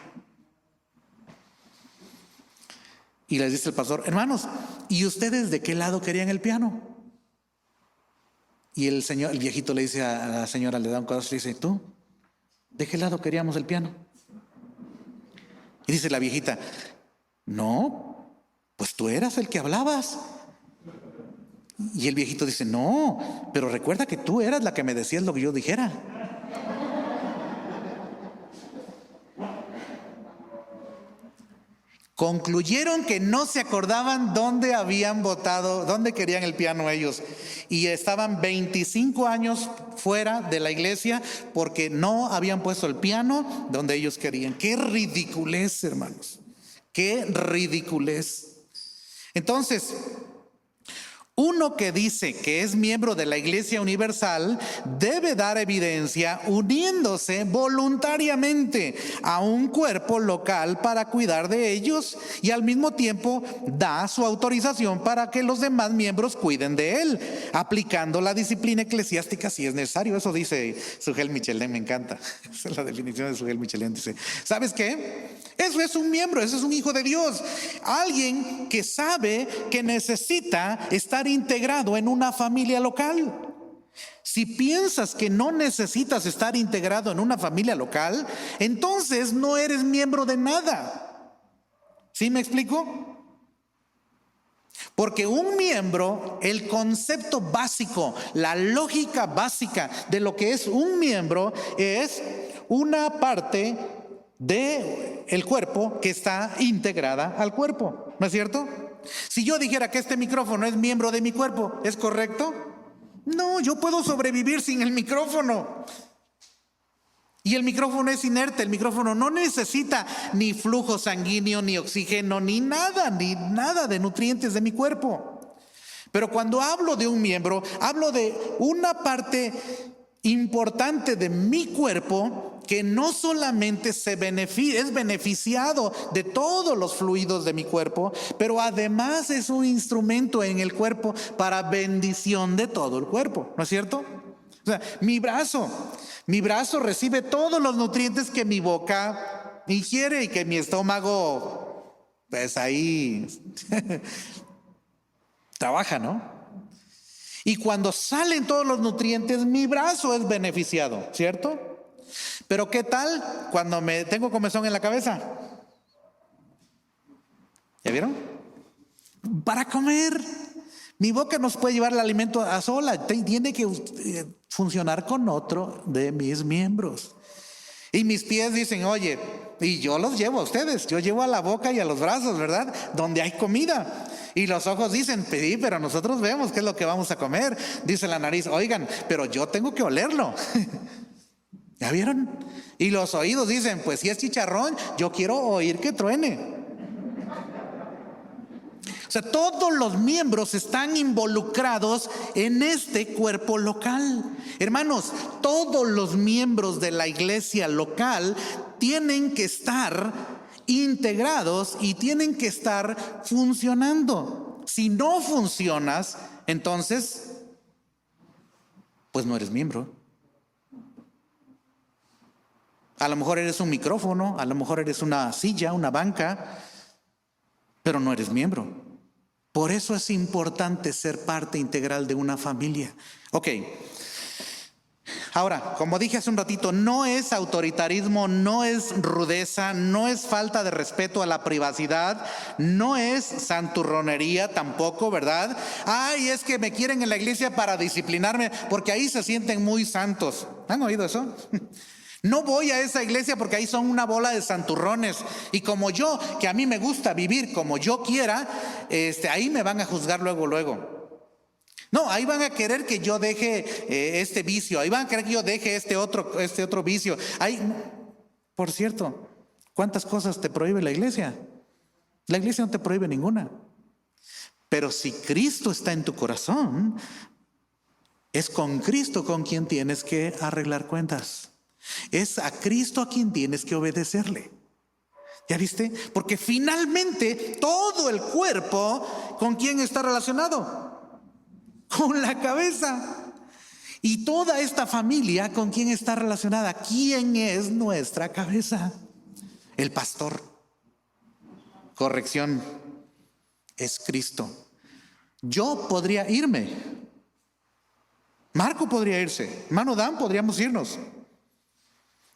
S1: Y les dice el pastor, hermanos, ¿y ustedes de qué lado querían el piano? Y el viejito le dice a la señora, le da un codazo y le dice, ¿tú? ¿De qué lado queríamos el piano? Y dice la viejita, no, pues tú eras el que hablabas. Y el viejito dice, no, pero recuerda que tú eras la que me decías lo que yo dijera. Concluyeron que no se acordaban dónde habían votado, dónde querían el piano ellos. Y estaban 25 años fuera de la iglesia porque no habían puesto el piano donde ellos querían. ¡Qué ridiculez, hermanos! ¡Qué ridiculez! Entonces, uno que dice que es miembro de la Iglesia Universal debe dar evidencia uniéndose voluntariamente a un cuerpo local para cuidar de ellos y al mismo tiempo da su autorización para que los demás miembros cuiden de él, aplicando la disciplina eclesiástica si es necesario. Eso dice Sugel Michelén, me encanta. Esa es la definición de Sugel Michelén. Dice, ¿sabes qué? Eso es un miembro, eso es un hijo de Dios. Alguien que sabe que necesita estar integrado en una familia local. Si piensas que no necesitas estar integrado en una familia local, entonces no eres miembro de nada. ¿Sí me explico? Porque un miembro, el concepto básico, la lógica básica de lo que es un miembro es una parte del cuerpo que está integrada al cuerpo, ¿no es cierto? Si yo dijera que este micrófono es miembro de mi cuerpo, ¿es correcto? No, yo puedo sobrevivir sin el micrófono. Y el micrófono es inerte, el micrófono no necesita ni flujo sanguíneo, ni oxígeno, ni nada de nutrientes de mi cuerpo. Pero cuando hablo de un miembro, hablo de una parte importante de mi cuerpo que no solamente es beneficiado de todos los fluidos de mi cuerpo, pero además es un instrumento en el cuerpo para bendición de todo el cuerpo, ¿no es cierto? O sea, mi brazo recibe todos los nutrientes que mi boca ingiere y que mi estómago, pues ahí trabaja, ¿no? Y cuando salen todos los nutrientes, mi brazo es beneficiado, ¿cierto? Pero ¿qué tal cuando me tengo comezón en la cabeza? ¿Ya vieron? Para comer. Mi boca nos puede llevar el alimento a sola. Tiene que funcionar con otro de mis miembros. Y mis pies dicen, oye, y yo los llevo a ustedes. Yo llevo a la boca y a los brazos, ¿verdad? Donde hay comida. Y los ojos dicen, pedí, pero nosotros vemos qué es lo que vamos a comer. Dice la nariz, oigan, pero yo tengo que olerlo. ¿Ya vieron? Y los oídos dicen, pues si es chicharrón, yo quiero oír que truene. O sea, todos los miembros están involucrados en este cuerpo local. Hermanos, todos los miembros de la iglesia local tienen que estar integrados y tienen que estar funcionando. Si no funcionas, entonces, pues no eres miembro. A lo mejor eres un micrófono, a lo mejor eres una silla, una banca, pero no eres miembro. Por eso es importante ser parte integral de una familia. Ok. Ahora, como dije hace un ratito, no es autoritarismo, no es rudeza, no es falta de respeto a la privacidad, no es santurronería tampoco, ¿verdad? Ay, es que me quieren en la iglesia para disciplinarme, porque ahí se sienten muy santos. ¿Han oído eso? No voy a esa iglesia porque ahí son una bola de santurrones. Y como yo, que a mí me gusta vivir como yo quiera, ahí me van a juzgar luego. No, ahí van a querer que yo deje este vicio, ahí van a querer que yo deje este otro vicio. Ahí, por cierto, ¿cuántas cosas te prohíbe la iglesia? La iglesia no te prohíbe ninguna. Pero si Cristo está en tu corazón, es con Cristo con quien tienes que arreglar cuentas. Es a Cristo a quien tienes que obedecerle. ¿Ya viste? Porque finalmente todo el cuerpo, ¿con quién está relacionado? Con la cabeza. Y toda esta familia, ¿con quién está relacionada? ¿Quién es nuestra cabeza? El pastor. Corrección. Es Cristo. Yo podría irme. Marco podría irse. Hermano Dan, podríamos irnos.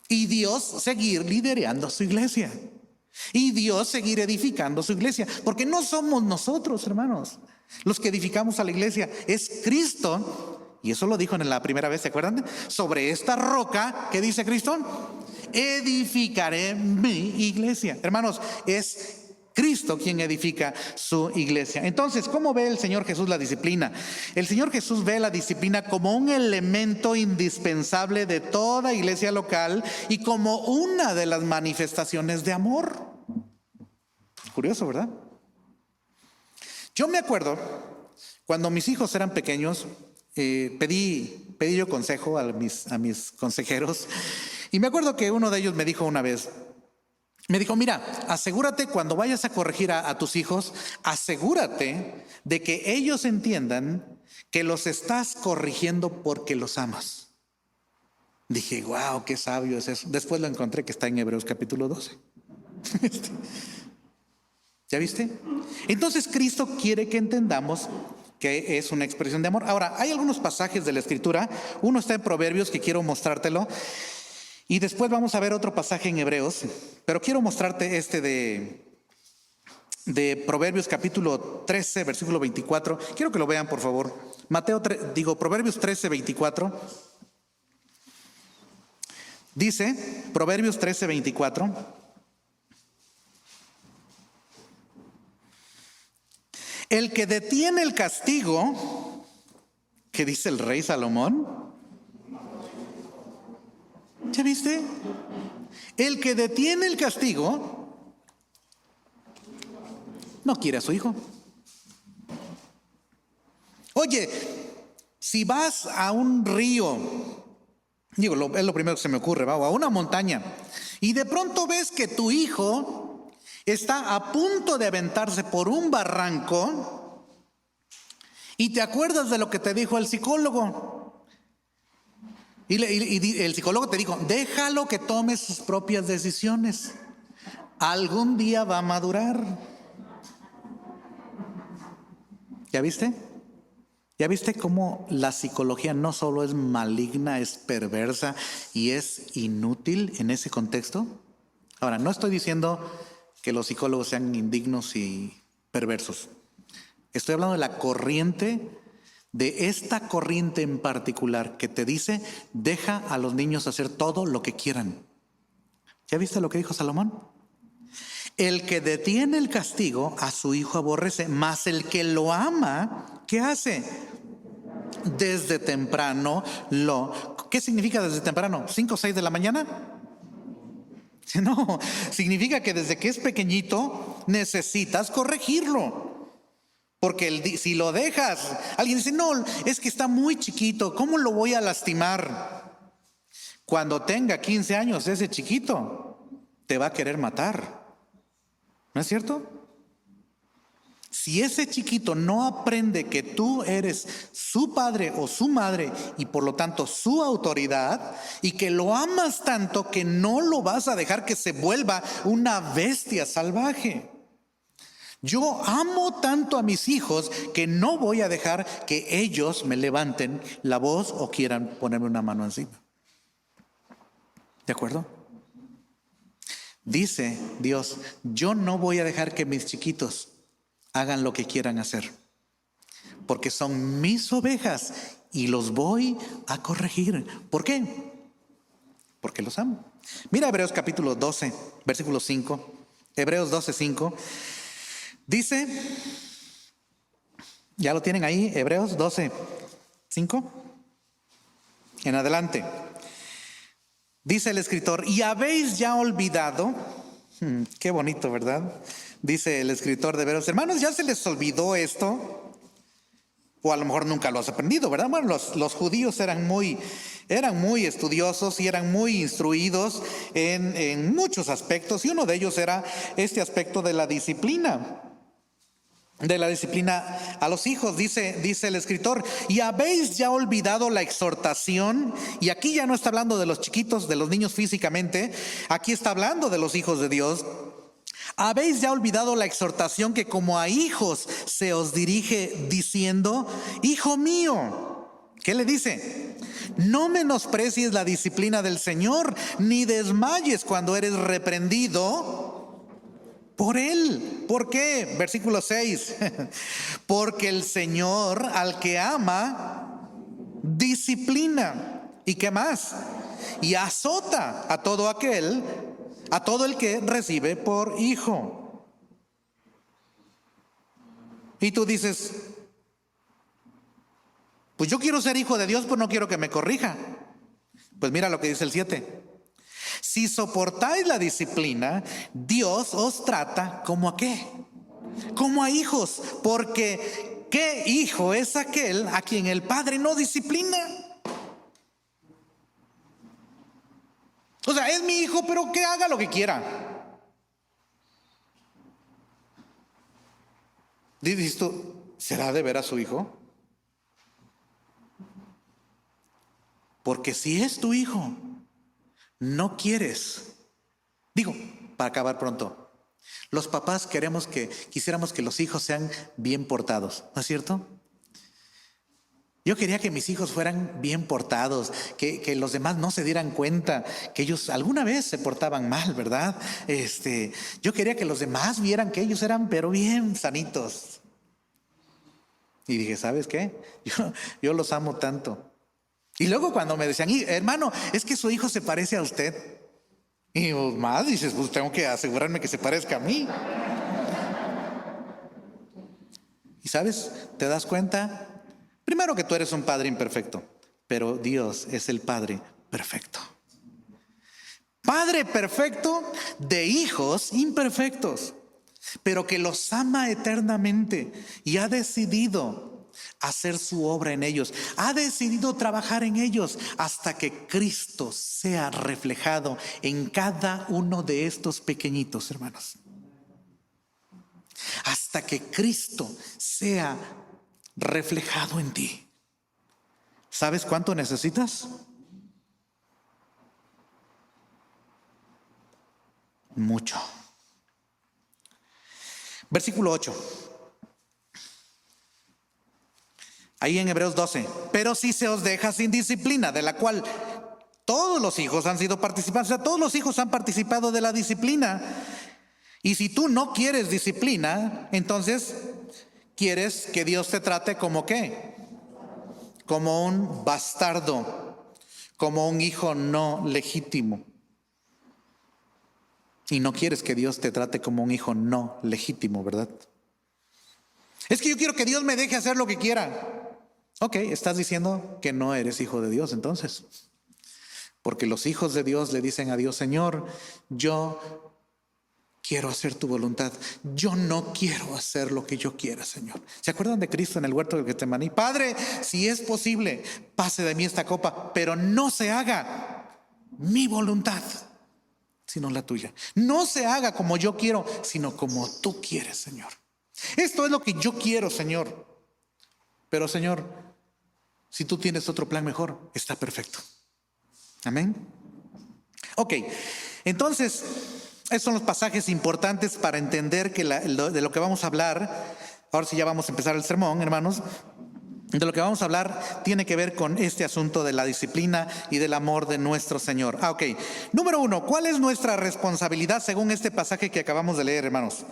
S1: Y Dios seguir liderando su iglesia. Y Dios seguir edificando su iglesia. Porque no somos nosotros, hermanos, los que edificamos a la iglesia. Es Cristo. Y eso lo dijo en la primera vez, ¿se acuerdan? Sobre esta roca, ¿qué dice Cristo? Edificaré mi iglesia. Hermanos, es Cristo quien edifica su iglesia. Entonces, ¿cómo ve el Señor Jesús la disciplina? El Señor Jesús ve la disciplina como un elemento indispensable de toda iglesia local y como una de las manifestaciones de amor. Curioso, ¿verdad? Yo me acuerdo, cuando mis hijos eran pequeños, pedí yo consejo a mis consejeros, y me acuerdo que uno de ellos me dijo una vez, mira, asegúrate cuando vayas a corregir a tus hijos, asegúrate de que ellos entiendan que los estás corrigiendo porque los amas. Dije, wow, qué sabio es eso. Después lo encontré que está en Hebreos capítulo 12. ¿Ya viste? Entonces Cristo quiere que entendamos que es una expresión de amor. Ahora, hay algunos pasajes de la Escritura. Uno está en Proverbios que quiero mostrártelo. Y después vamos a ver otro pasaje en Hebreos, pero quiero mostrarte de Proverbios capítulo 13, versículo 24. Quiero que lo vean, por favor. Proverbios 13, 24. Dice, Proverbios 13, 24. El que detiene el castigo, ¿qué dice el rey Salomón? ¿Ya viste? El que detiene el castigo no quiere a su hijo. Oye, si vas a un río, es lo primero que se me ocurre, o a una montaña, y de pronto ves que tu hijo está a punto de aventarse por un barranco y te acuerdas de lo que te dijo el psicólogo. Y el psicólogo te dijo, déjalo que tome sus propias decisiones. Algún día va a madurar. ¿Ya viste? ¿Ya viste cómo la psicología no solo es maligna, es perversa y es inútil en ese contexto? Ahora, no estoy diciendo que los psicólogos sean indignos y perversos. Estoy hablando de la corriente, de esta corriente en particular que te dice, deja a los niños hacer todo lo que quieran. ¿Ya viste lo que dijo Salomón? El que detiene el castigo a su hijo aborrece, mas el que lo ama, ¿qué hace? Desde temprano ¿Qué significa desde temprano? ¿5 o 6 de la mañana? No, significa que desde que es pequeñito necesitas corregirlo. Porque si lo dejas, alguien dice, no, es que está muy chiquito, ¿cómo lo voy a lastimar? Cuando tenga 15 años, ese chiquito te va a querer matar. ¿No es cierto? Si ese chiquito no aprende que tú eres su padre o su madre y por lo tanto su autoridad y que lo amas tanto que no lo vas a dejar que se vuelva una bestia salvaje. Yo amo tanto a mis hijos que no voy a dejar que ellos me levanten la voz o quieran ponerme una mano encima. ¿De acuerdo? Dice Dios, yo no voy a dejar que mis chiquitos hagan lo que quieran hacer, porque son mis ovejas y los voy a corregir. ¿Por qué? Porque los amo. Mira Hebreos capítulo 12, versículo 5. Hebreos 12, 5. Dice, ¿ya lo tienen ahí? Hebreos 12, 5. En adelante. Dice el escritor, y habéis ya olvidado, qué bonito, ¿verdad? Dice el escritor de Hebreos, hermanos, ¿ya se les olvidó esto? O a lo mejor nunca lo has aprendido, ¿verdad? Bueno, los judíos eran muy estudiosos y eran muy instruidos en muchos aspectos, y uno de ellos era este aspecto de la disciplina. De la disciplina a los hijos, dice el escritor, y habéis ya olvidado la exhortación, y aquí ya no está hablando de los chiquitos, de los niños físicamente, aquí está hablando de los hijos de Dios. Habéis ya olvidado la exhortación que como a hijos se os dirige diciendo, hijo mío, ¿qué le dice? No menosprecies la disciplina del Señor, ni desmayes cuando eres reprendido por Él. ¿Por qué? Versículo 6. Porque el Señor al que ama, disciplina. ¿Y qué más? Y azota a todo el que recibe por hijo. Y tú dices, pues yo quiero ser hijo de Dios, pero no quiero que me corrija. Pues mira lo que dice el 7. Si soportáis la disciplina, Dios os trata ¿como a qué? Como a hijos, porque ¿qué hijo es aquel a quien el padre no disciplina? O sea, es mi hijo, pero que haga lo que quiera. Dices tú, ¿será de veras su hijo? Porque si es tu hijo, no quieres. Digo, para acabar pronto, los papás quisiéramos que los hijos sean bien portados, ¿no es cierto? Yo quería que mis hijos fueran bien portados, que los demás no se dieran cuenta que ellos alguna vez se portaban mal, ¿verdad? Yo quería que los demás vieran que ellos eran pero bien sanitos. Y dije, ¿sabes qué? Yo los amo tanto. Y luego cuando me decían, hermano, es que su hijo se parece a usted. Y más dices, pues tengo que asegurarme que se parezca a mí. Y sabes, te das cuenta, primero que tú eres un padre imperfecto, pero Dios es el Padre perfecto. Padre perfecto de hijos imperfectos, pero que los ama eternamente y ha decidido hacer su obra en ellos, ha decidido trabajar en ellos hasta que Cristo sea reflejado en cada uno de estos pequeñitos, hermanos. Hasta que Cristo sea reflejado en ti. ¿Sabes cuánto necesitas? mucho. Versículo 8. Ahí en Hebreos 12. Pero si se os deja sin disciplina, de la cual todos los hijos han sido participantes, o sea, todos los hijos han participado de la disciplina. Y si tú no quieres disciplina, entonces quieres que Dios te trate como ¿qué? Como un bastardo, como un hijo no legítimo. Y no quieres que Dios te trate como un hijo no legítimo, ¿verdad? Es que yo quiero que Dios me deje hacer lo que quiera. Ok, estás diciendo que no eres hijo de Dios entonces. Porque los hijos de Dios le dicen a Dios: Señor, yo quiero hacer tu voluntad. Yo no quiero hacer lo que yo quiera, Señor. ¿Se acuerdan de Cristo en el huerto del Getsemaní? Padre, si es posible, pase de mí esta copa, pero no se haga mi voluntad, sino la tuya. No se haga como yo quiero, sino como tú quieres, Señor. Esto es lo que yo quiero, Señor. Pero, Señor, si tú tienes otro plan mejor, está perfecto. Amén. Ok, entonces, esos son los pasajes importantes para entender que de lo que vamos a hablar. Ahora sí ya vamos a empezar el sermón, hermanos. De lo que vamos a hablar tiene que ver con este asunto de la disciplina y del amor de nuestro Señor. Ok, número 1, ¿cuál es nuestra responsabilidad según este pasaje que acabamos de leer, hermanos?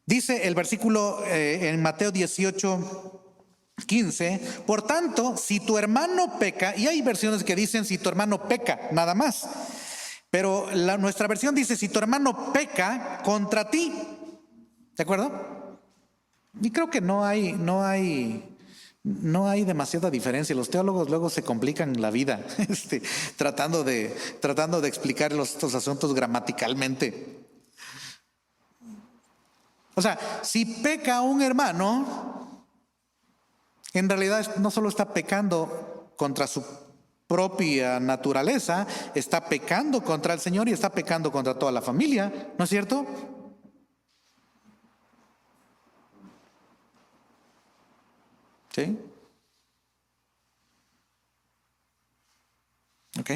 S1: Dice el versículo en Mateo 18:15, por tanto, si tu hermano peca, y hay versiones que dicen si tu hermano peca, nada más. Pero nuestra versión dice si tu hermano peca contra ti. ¿De acuerdo? Y creo que no hay demasiada diferencia. Los teólogos luego se complican la vida tratando de explicar estos asuntos gramaticalmente. O sea, si peca un hermano, en realidad no solo está pecando contra su propia naturaleza, está pecando contra el Señor y está pecando contra toda la familia, ¿no es cierto? ¿Sí? Ok.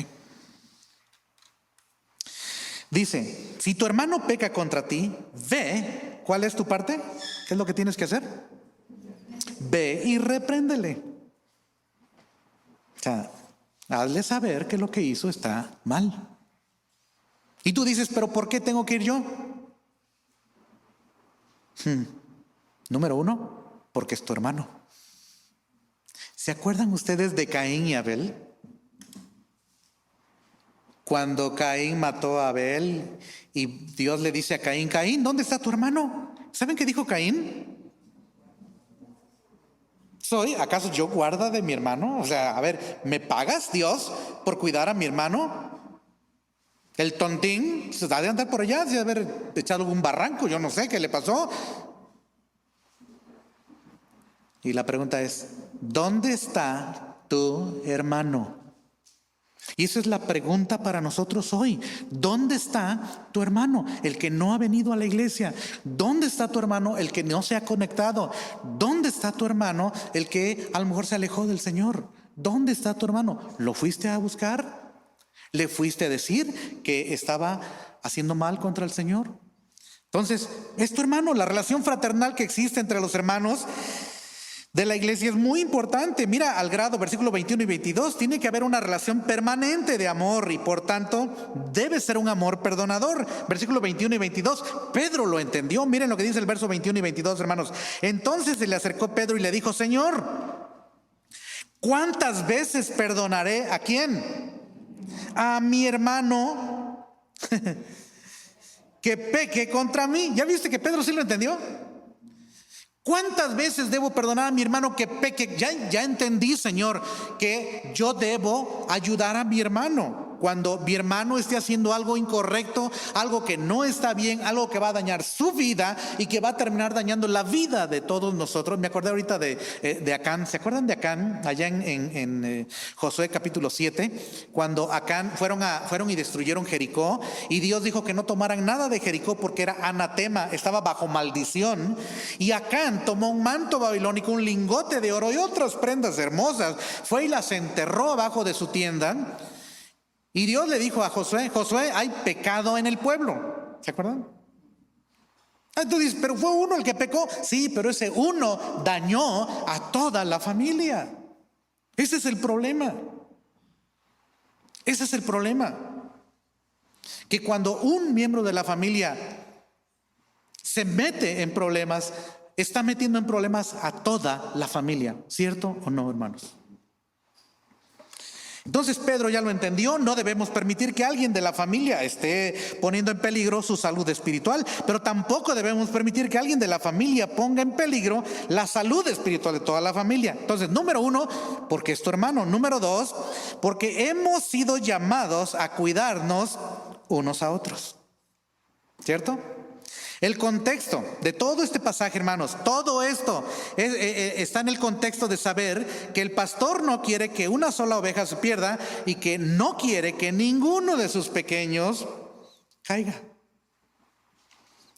S1: Dice, si tu hermano peca contra ti, ve, ¿cuál es tu parte? ¿Qué es lo que tienes que hacer? Ve y repréndele. O sea, hazle saber que lo que hizo está mal. Y tú dices, ¿pero por qué tengo que ir yo? Número 1, porque es tu hermano. ¿Se acuerdan ustedes de Caín y Abel? Cuando Caín mató a Abel y Dios le dice a Caín, Caín, ¿dónde está tu hermano? ¿Saben qué dijo Caín? ¿Acaso yo guarda de mi hermano? O sea, a ver, ¿me pagas, Dios, por cuidar a mi hermano? El tontín se ha de andar por allá, se ha de haber echado algún barranco, yo no sé qué le pasó. Y la pregunta es, ¿dónde está tu hermano? Y esa es la pregunta para nosotros hoy. ¿Dónde está tu hermano? El que no ha venido a la iglesia. ¿Dónde está tu hermano? El que no se ha conectado. ¿Dónde está tu hermano? El que a lo mejor se alejó del Señor. ¿Dónde está tu hermano? ¿Lo fuiste a buscar? ¿Le fuiste a decir que estaba haciendo mal contra el Señor? Entonces, es tu hermano. La relación fraternal que existe entre los hermanos de la iglesia es muy importante. Mira, al grado, versículo 21 y 22, tiene que haber una relación permanente de amor y por tanto debe ser un amor perdonador. Versículo 21 y 22, Pedro lo entendió. Miren lo que dice el verso 21 y 22, hermanos. Entonces se le acercó Pedro y le dijo, Señor, ¿cuántas veces perdonaré a quién? A mi hermano que peque contra mí. ¿Ya viste que Pedro sí lo entendió? ¿Cuántas veces debo perdonar a mi hermano que peque? Ya entendí, Señor, que yo debo ayudar a mi hermano. Cuando mi hermano esté haciendo algo incorrecto, algo que no está bien, algo que va a dañar su vida y que va a terminar dañando la vida de todos nosotros. Me acordé ahorita de Acán. ¿Se acuerdan de Acán? Allá en Josué capítulo 7, cuando Acán fueron y destruyeron Jericó y Dios dijo que no tomaran nada de Jericó porque era anatema, estaba bajo maldición. Y Acán tomó un manto babilónico, un lingote de oro y otras prendas hermosas, fue y las enterró abajo de su tienda. Y Dios le dijo a Josué, Josué, hay pecado en el pueblo. ¿Se acuerdan? Entonces, pero fue uno el que pecó. Sí, pero ese uno dañó a toda la familia. Ese es el problema. Ese es el problema. Que cuando un miembro de la familia se mete en problemas, está metiendo en problemas a toda la familia. ¿Cierto o no, hermanos? Entonces Pedro ya lo entendió, no debemos permitir que alguien de la familia esté poniendo en peligro su salud espiritual, pero tampoco debemos permitir que alguien de la familia ponga en peligro la salud espiritual de toda la familia. Entonces, número uno, porque es tu hermano. Número dos, porque hemos sido llamados a cuidarnos unos a otros. ¿Cierto? El contexto de todo este pasaje, hermanos, todo esto está en el contexto de saber que el pastor no quiere que una sola oveja se pierda y que no quiere que ninguno de sus pequeños caiga.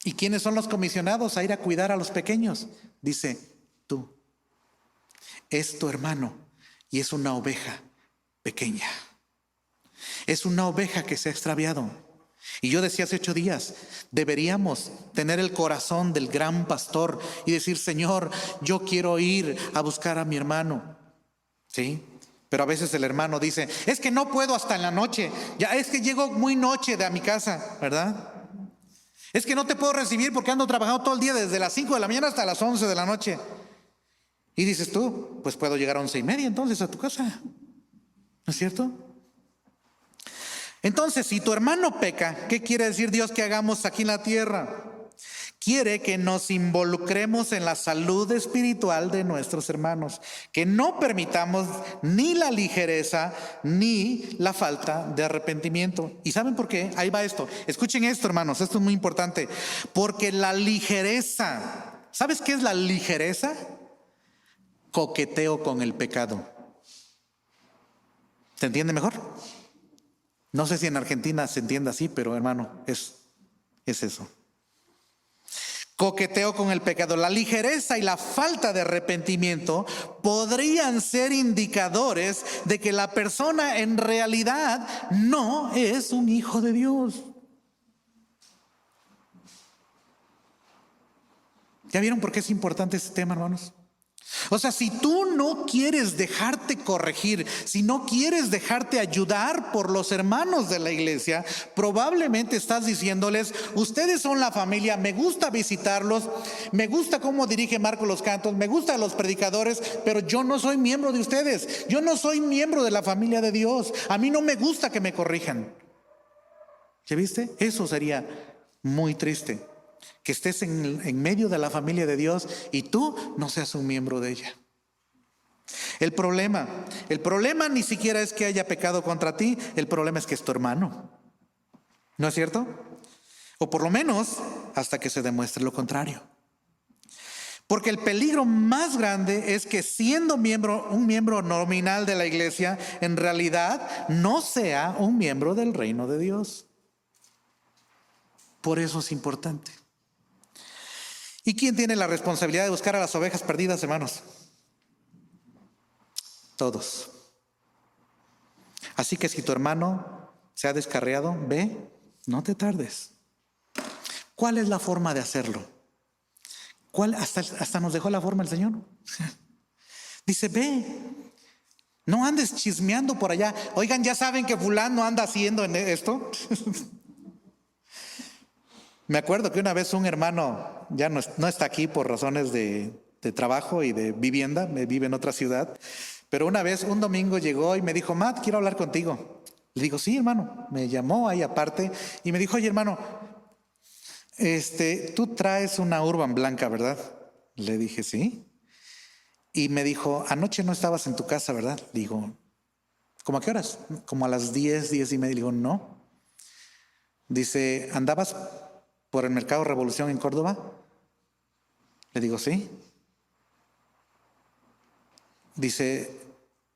S1: ¿Y quiénes son los comisionados a ir a cuidar a los pequeños? Dice, tú. Es tu hermano y es una oveja pequeña. Es una oveja que se ha extraviado. Y yo decía hace 8 días, deberíamos tener el corazón del gran pastor y decir, Señor, yo quiero ir a buscar a mi hermano. ¿Sí? Pero a veces el hermano dice, es que no puedo hasta en la noche, ya es que llego muy noche de a mi casa, ¿verdad? Es que no te puedo recibir porque ando trabajando todo el día desde las 5 de la mañana hasta las 11 de la noche. Y dices tú, pues puedo llegar a 11:30 entonces a tu casa. ¿No es cierto? Entonces, si tu hermano peca, ¿qué quiere decir Dios que hagamos aquí en la tierra? Quiere que nos involucremos en la salud espiritual de nuestros hermanos, que no permitamos ni la ligereza ni la falta de arrepentimiento. ¿Y saben por qué? Ahí va esto. Escuchen esto, hermanos, esto es muy importante. Porque la ligereza, ¿sabes qué es la ligereza? Coqueteo con el pecado. ¿Se entiende mejor? No sé si en Argentina se entiende así, pero hermano, es eso. Coqueteo con el pecado. La ligereza y la falta de arrepentimiento podrían ser indicadores de que la persona en realidad no es un hijo de Dios. ¿Ya vieron por qué es importante este tema, hermanos? O sea, si tú no quieres dejarte corregir, si no quieres dejarte ayudar por los hermanos de la iglesia, probablemente estás diciéndoles, ustedes son la familia, me gusta visitarlos, me gusta cómo dirige Marco los cantos, me gustan los predicadores, pero yo no soy miembro de ustedes, yo no soy miembro de la familia de Dios, a mí no me gusta que me corrijan. ¿Ya viste? Eso sería muy triste. Que estés en medio de la familia de Dios y tú no seas un miembro de ella. El problema ni siquiera es que haya pecado contra ti, el problema es que es tu hermano. ¿No es cierto? O por lo menos hasta que se demuestre lo contrario. Porque el peligro más grande es que siendo un miembro nominal de la iglesia, en realidad no sea un miembro del reino de Dios. Por eso es importante. ¿Y quién tiene la responsabilidad de buscar a las ovejas perdidas, hermanos? Todos. Así que si tu hermano se ha descarriado, ve, no te tardes. ¿Cuál es la forma de hacerlo? Hasta nos dejó la forma el Señor. Dice, ve, no andes chismeando por allá. Oigan, ¿ya saben que fulano anda haciendo en esto? Me acuerdo que una vez un hermano, ya no está aquí por razones de trabajo y de vivienda, vive en otra ciudad, pero una vez, un domingo llegó y me dijo, Matt, quiero hablar contigo. Le digo, sí, hermano. Me llamó ahí aparte y me dijo, oye, hermano, tú traes una Urban blanca, ¿verdad? Le dije, sí. Y me dijo, anoche no estabas en tu casa, ¿verdad? Digo, ¿cómo a qué horas? Como a las 10:30. Digo, no. Dice, ¿andabas por el Mercado Revolución en Córdoba? Le digo, sí. Dice,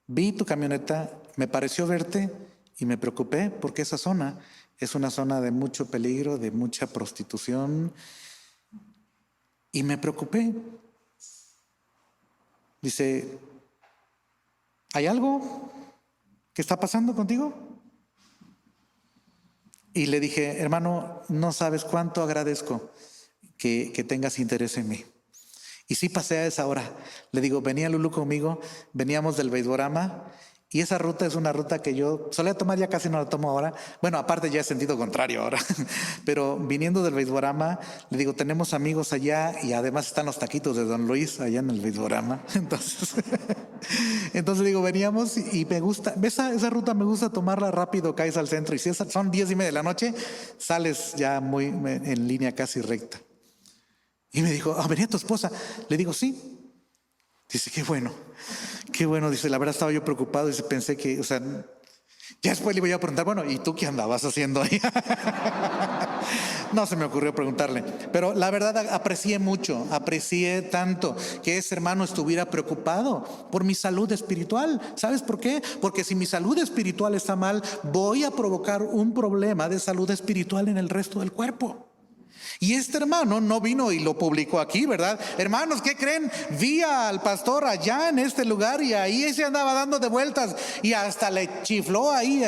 S1: vi tu camioneta, me pareció verte y me preocupé porque esa zona es una zona de mucho peligro, de mucha prostitución, y me preocupé. Dice, ¿hay algo que está pasando contigo? Y le dije, hermano, no sabes cuánto agradezco que tengas interés en mí. Y sí pasé a esa hora. Le digo, venía Lulu conmigo, veníamos del Beisborama, y esa ruta es una ruta que yo solía tomar, ya casi no la tomo ahora. Bueno, aparte ya es sentido contrario ahora. Pero viniendo del Beisborama, le digo, tenemos amigos allá y además están los taquitos de Don Luis allá en el Beisborama. Entonces digo, veníamos y me gusta, esa ruta me gusta tomarla rápido, caes al centro y si son 10:30 de la noche, sales ya muy en línea casi recta. Y me dijo, venía tu esposa. Le digo, sí. Dice, qué bueno. Dice, la verdad estaba yo preocupado. Dice, pensé que, ya después le iba a preguntar, bueno, ¿y tú qué andabas haciendo ahí? No se me ocurrió preguntarle. Pero la verdad aprecié tanto que ese hermano estuviera preocupado por mi salud espiritual. ¿Sabes por qué? Porque si mi salud espiritual está mal, voy a provocar un problema de salud espiritual en el resto del cuerpo. Y este hermano no vino y lo publicó aquí, ¿verdad? Hermanos, ¿qué creen? Vi al pastor allá en este lugar y ahí se andaba dando de vueltas y hasta le chifló ahí,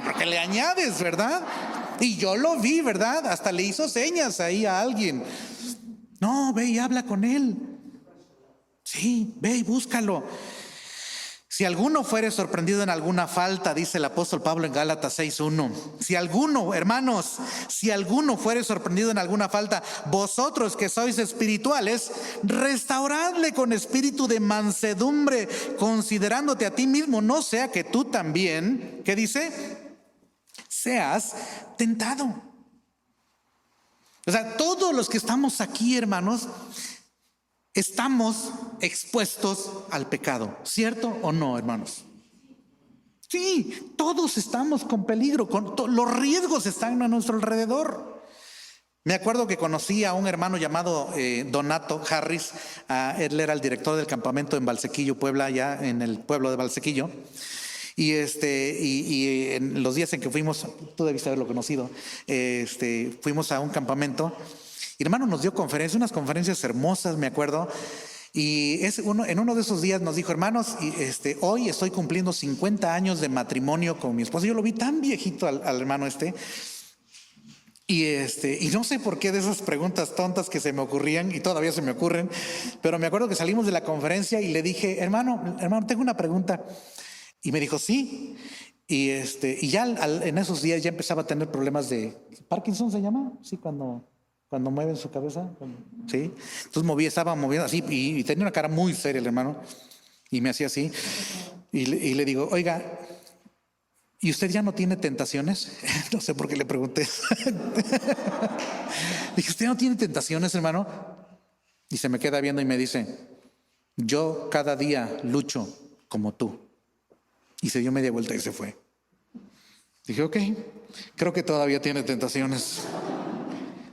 S1: porque le añades, ¿verdad? Y yo lo vi, ¿verdad? Hasta le hizo señas ahí a alguien. No, ve y habla con él. Sí, ve y búscalo. Si alguno fuere sorprendido en alguna falta, dice el apóstol Pablo en Gálatas 6:1. Si alguno fuere sorprendido en alguna falta, vosotros que sois espirituales, restauradle con espíritu de mansedumbre, considerándote a ti mismo, no sea que tú también, ¿qué dice? Seas tentado. Todos los que estamos aquí, hermanos, estamos expuestos al pecado, ¿cierto o no, hermanos? Sí, todos estamos con peligro, los riesgos están a nuestro alrededor. Me acuerdo que conocí a un hermano llamado Donato Harris. Él era el director del campamento en Valsequillo, Puebla, allá en el pueblo de Valsequillo. Y en los días en que fuimos, tú debiste haberlo conocido, fuimos a un campamento. Y hermano nos dio unas conferencias hermosas, me acuerdo. Y en uno de esos días nos dijo, hermanos, hoy estoy cumpliendo 50 años de matrimonio con mi esposa. Yo lo vi tan viejito al hermano y no sé por qué de esas preguntas tontas que se me ocurrían y todavía se me ocurren, pero me acuerdo que salimos de la conferencia y le dije, hermano, tengo una pregunta. Y me dijo, sí. Y ya en esos días ya empezaba a tener problemas de Parkinson, ¿se llama? Sí, cuando mueven su cabeza. Sí. Entonces estaba moviendo así y tenía una cara muy seria el hermano. Y me hacía así. Y le digo, oiga, ¿y usted ya no tiene tentaciones? No sé por qué le pregunté. Dije, ¿usted no tiene tentaciones, hermano? Y se me queda viendo y me dice, yo cada día lucho como tú. Y se dio media vuelta y se fue. Dije, ok, creo que todavía tiene tentaciones.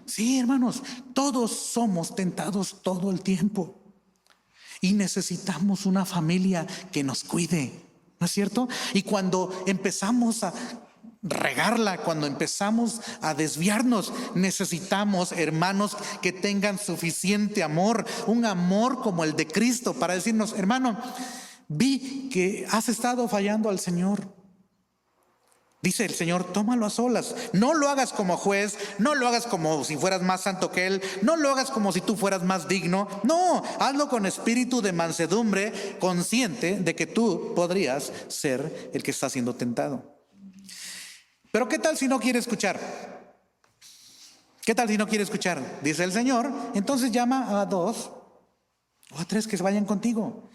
S1: Sí, hermanos, todos somos tentados todo el tiempo. Y necesitamos una familia que nos cuide, ¿no es cierto? Y cuando empezamos a regarla, cuando empezamos a desviarnos, necesitamos hermanos que tengan suficiente amor, un amor como el de Cristo para decirnos, hermano, vi que has estado fallando al Señor. Dice el Señor, tómalo a solas. No lo hagas como juez, no lo hagas como si fueras más santo que Él, no lo hagas como si tú fueras más digno. No, hazlo con espíritu de mansedumbre, consciente de que tú podrías ser el que está siendo tentado. Pero ¿qué tal si no quiere escuchar? ¿Qué tal si no quiere escuchar? Dice el Señor, entonces llama a 2 o a 3 que vayan contigo.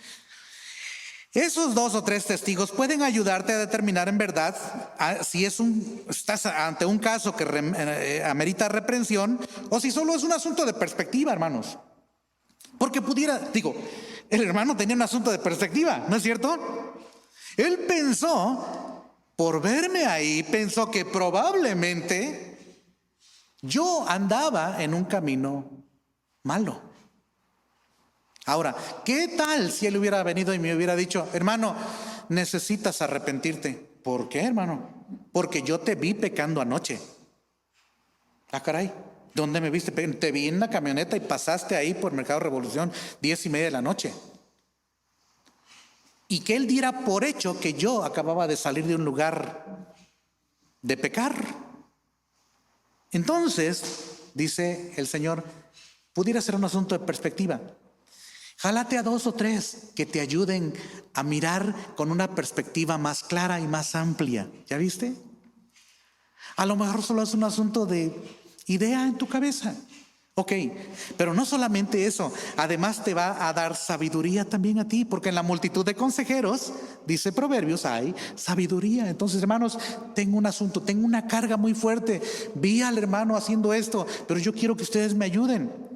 S1: Esos 2 o 3 testigos pueden ayudarte a determinar en verdad si estás ante un caso que amerita reprensión o si solo es un asunto de perspectiva, hermanos. Porque el hermano tenía un asunto de perspectiva, ¿no es cierto? Él pensó, por verme ahí, pensó que probablemente yo andaba en un camino malo. Ahora, ¿qué tal si él hubiera venido y me hubiera dicho, hermano, necesitas arrepentirte? ¿Por qué, hermano? Porque yo te vi pecando anoche. Ah, caray, ¿dónde me viste? Te vi en la camioneta y pasaste ahí por Mercado Revolución 10:30 de la noche. Y que él diera por hecho que yo acababa de salir de un lugar de pecar. Entonces, dice el Señor, pudiera ser un asunto de perspectiva. Jálate a 2 o 3 que te ayuden a mirar con una perspectiva más clara y más amplia. ¿Ya viste? A lo mejor solo es un asunto de idea en tu cabeza. Ok, pero no solamente eso, además te va a dar sabiduría también a ti, porque en la multitud de consejeros, dice Proverbios, hay sabiduría. Entonces, hermanos, tengo un asunto, tengo una carga muy fuerte. Vi al hermano haciendo esto, pero yo quiero que ustedes me ayuden.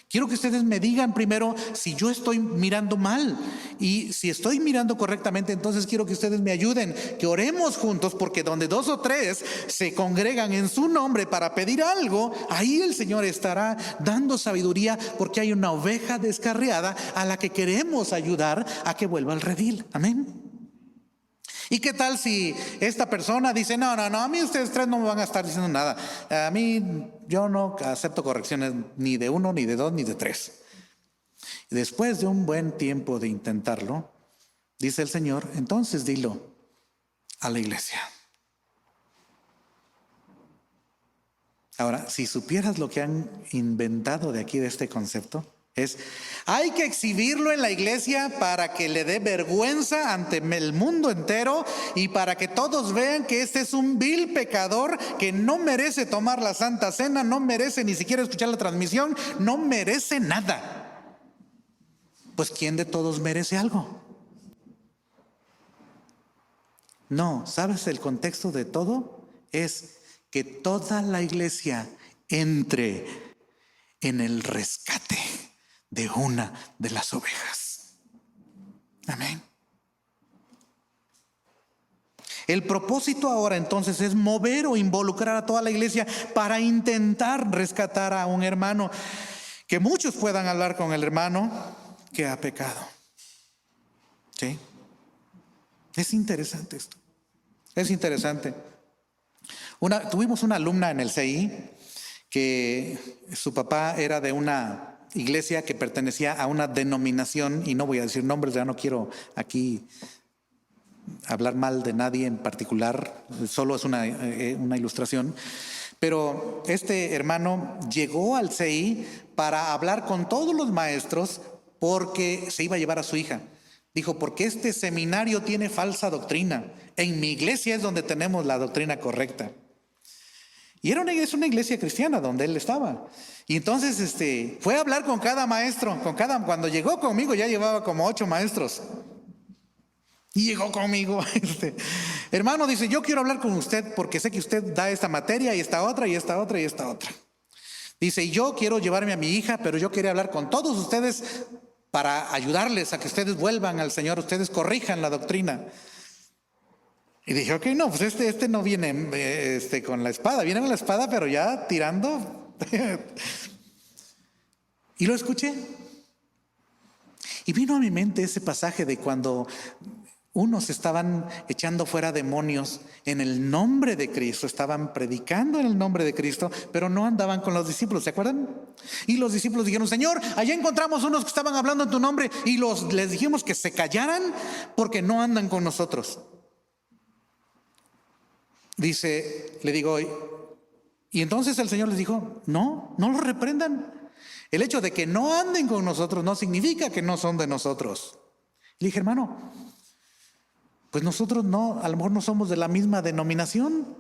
S1: Quiero que ustedes me digan primero si yo estoy mirando mal, y si estoy mirando correctamente, entonces quiero que ustedes me ayuden, que oremos juntos, porque donde 2 o 3 se congregan en su nombre para pedir algo, ahí el Señor estará dando sabiduría, porque hay una oveja descarriada a la que queremos ayudar a que vuelva al redil. Amén. ¿Y qué tal si esta persona dice, no, a mí ustedes 3 no me van a estar diciendo nada? A mí, yo no acepto correcciones ni de 1, ni de 2, ni de 3. Y después de un buen tiempo de intentarlo, dice el Señor, entonces dilo a la iglesia. Ahora, si supieras lo que han inventado de aquí, de este concepto, hay que exhibirlo en la iglesia para que le dé vergüenza ante el mundo entero y para que todos vean que este es un vil pecador que no merece tomar la Santa Cena, no merece ni siquiera escuchar la transmisión, no merece nada. Pues ¿quién de todos merece algo? No, ¿sabes el contexto de todo? Es que toda la iglesia entre en el rescate de una de las ovejas. Amén. El propósito ahora entonces es mover o involucrar a toda la iglesia para intentar rescatar a un hermano, que muchos puedan hablar con el hermano que ha pecado. ¿Sí? Es interesante esto. Es interesante. Tuvimos una alumna en el CI que su papá era de una iglesia que pertenecía a una denominación, y no voy a decir nombres, ya no quiero aquí hablar mal de nadie en particular, solo es una ilustración. Pero este hermano llegó al CI para hablar con todos los maestros porque se iba a llevar a su hija. Dijo, porque este seminario tiene falsa doctrina. En mi iglesia es donde tenemos la doctrina correcta. Y es una iglesia cristiana donde él estaba. Y entonces fue a hablar con cada maestro, cuando llegó conmigo ya llevaba como 8 maestros. Y llegó conmigo, hermano, dice, yo quiero hablar con usted porque sé que usted da esta materia y esta otra y esta otra y esta otra. Dice, y yo quiero llevarme a mi hija, pero yo quería hablar con todos ustedes para ayudarles a que ustedes vuelvan al Señor, ustedes corrijan la doctrina. Y dije, ok, no, pues este no viene con la espada, viene con la espada, pero ya tirando. Y lo escuché. Y vino a mi mente ese pasaje de cuando unos estaban echando fuera demonios en el nombre de Cristo, estaban predicando en el nombre de Cristo, pero no andaban con los discípulos, ¿se acuerdan? Y los discípulos dijeron, Señor, allá encontramos unos que estaban hablando en tu nombre y les dijimos que se callaran porque no andan con nosotros. Dice, le digo, y entonces el Señor les dijo, no los reprendan. El hecho de que no anden con nosotros no significa que no son de nosotros. Le dije, hermano, pues nosotros a lo mejor no somos de la misma denominación,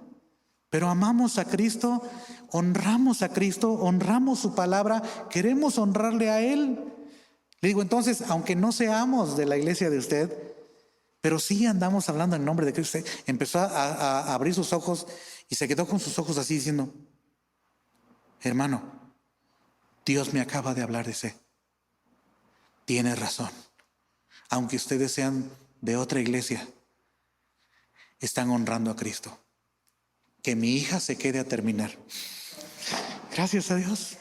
S1: pero amamos a Cristo, honramos su palabra, queremos honrarle a Él. Le digo, entonces, aunque no seamos de la iglesia de usted, pero sí andamos hablando en nombre de Cristo. Empezó a abrir sus ojos y se quedó con sus ojos así diciendo, hermano, Dios me acaba de hablar de ese. Tiene razón. Aunque ustedes sean de otra iglesia, están honrando a Cristo. Que mi hija se quede a terminar. Gracias a Dios.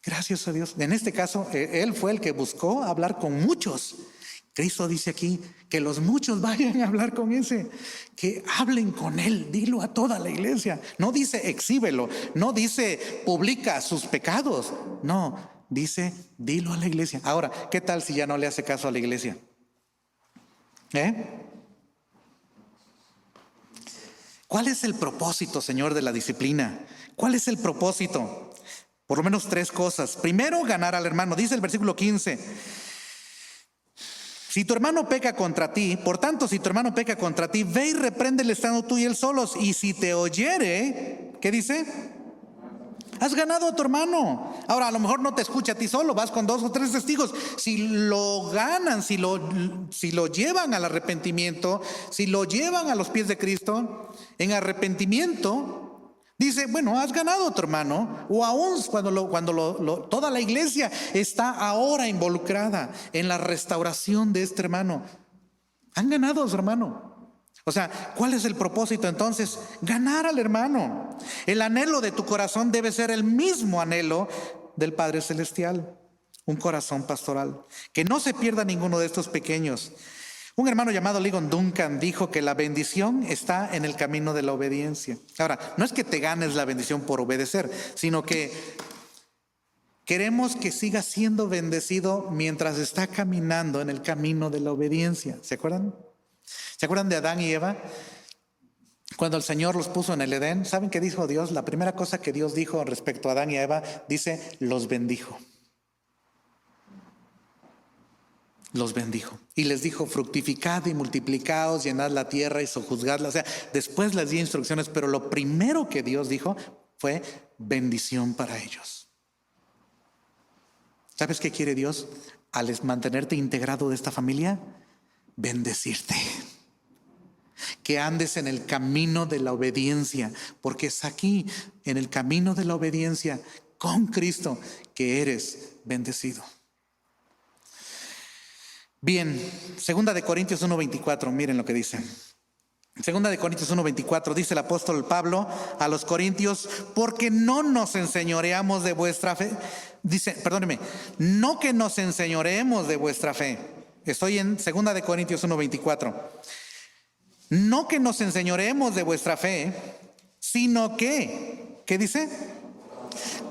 S1: Gracias a Dios. En este caso, él fue el que buscó hablar con muchos. Cristo dice aquí que los muchos vayan a hablar con ese, que hablen con él, dilo a toda la iglesia. No dice exhíbelo, no dice publica sus pecados, no, dice dilo a la iglesia. Ahora, ¿qué tal si ya no le hace caso a la iglesia? ¿Cuál es el propósito, Señor, de la disciplina? ¿Cuál es el propósito? Por lo menos 3 cosas. Primero, ganar al hermano. Dice el versículo 15. Si tu hermano peca contra ti, por tanto, si tu hermano peca contra ti, ve y repréndele estando tú y él solos. Y si te oyere, ¿qué dice? Has ganado a tu hermano. Ahora, a lo mejor no te escucha a ti solo, vas con 2 o 3 testigos. Si lo ganan, si lo llevan al arrepentimiento, si lo llevan a los pies de Cristo, en arrepentimiento, dice, bueno, has ganado a tu hermano. O aún cuando toda la iglesia está ahora involucrada en la restauración de este hermano, han ganado a su hermano. O sea, ¿cuál es el propósito entonces? Ganar al hermano. El anhelo de tu corazón debe ser el mismo anhelo del Padre Celestial. Un corazón pastoral. Que no se pierda ninguno de estos pequeños. Un hermano llamado Ligon Duncan dijo que la bendición está en el camino de la obediencia. Ahora, no es que te ganes la bendición por obedecer, sino que queremos que siga siendo bendecido mientras está caminando en el camino de la obediencia. ¿Se acuerdan? ¿Se acuerdan de Adán y Eva? Cuando el Señor los puso en el Edén, ¿saben qué dijo Dios? La primera cosa que Dios dijo respecto a Adán y a Eva, dice, los bendijo. Los bendijo. Y les dijo, fructificad y multiplicaos, llenad la tierra y sojuzgadla. O sea, después les dio instrucciones, pero lo primero que Dios dijo fue bendición para ellos. ¿Sabes qué quiere Dios? Al mantenerte integrado de esta familia, bendecirte. Que andes en el camino de la obediencia, porque es aquí, en el camino de la obediencia con Cristo, que eres bendecido. Bien, 2 Corintios 1:24, miren lo que dice. 2 Corintios 1:24 dice el apóstol Pablo a los corintios, porque no nos enseñoreamos de vuestra fe. Dice, perdóneme, no que nos enseñoreemos de vuestra fe. Estoy en 2 Corintios 1:24. No que nos enseñoreemos de vuestra fe, sino que, ¿qué dice?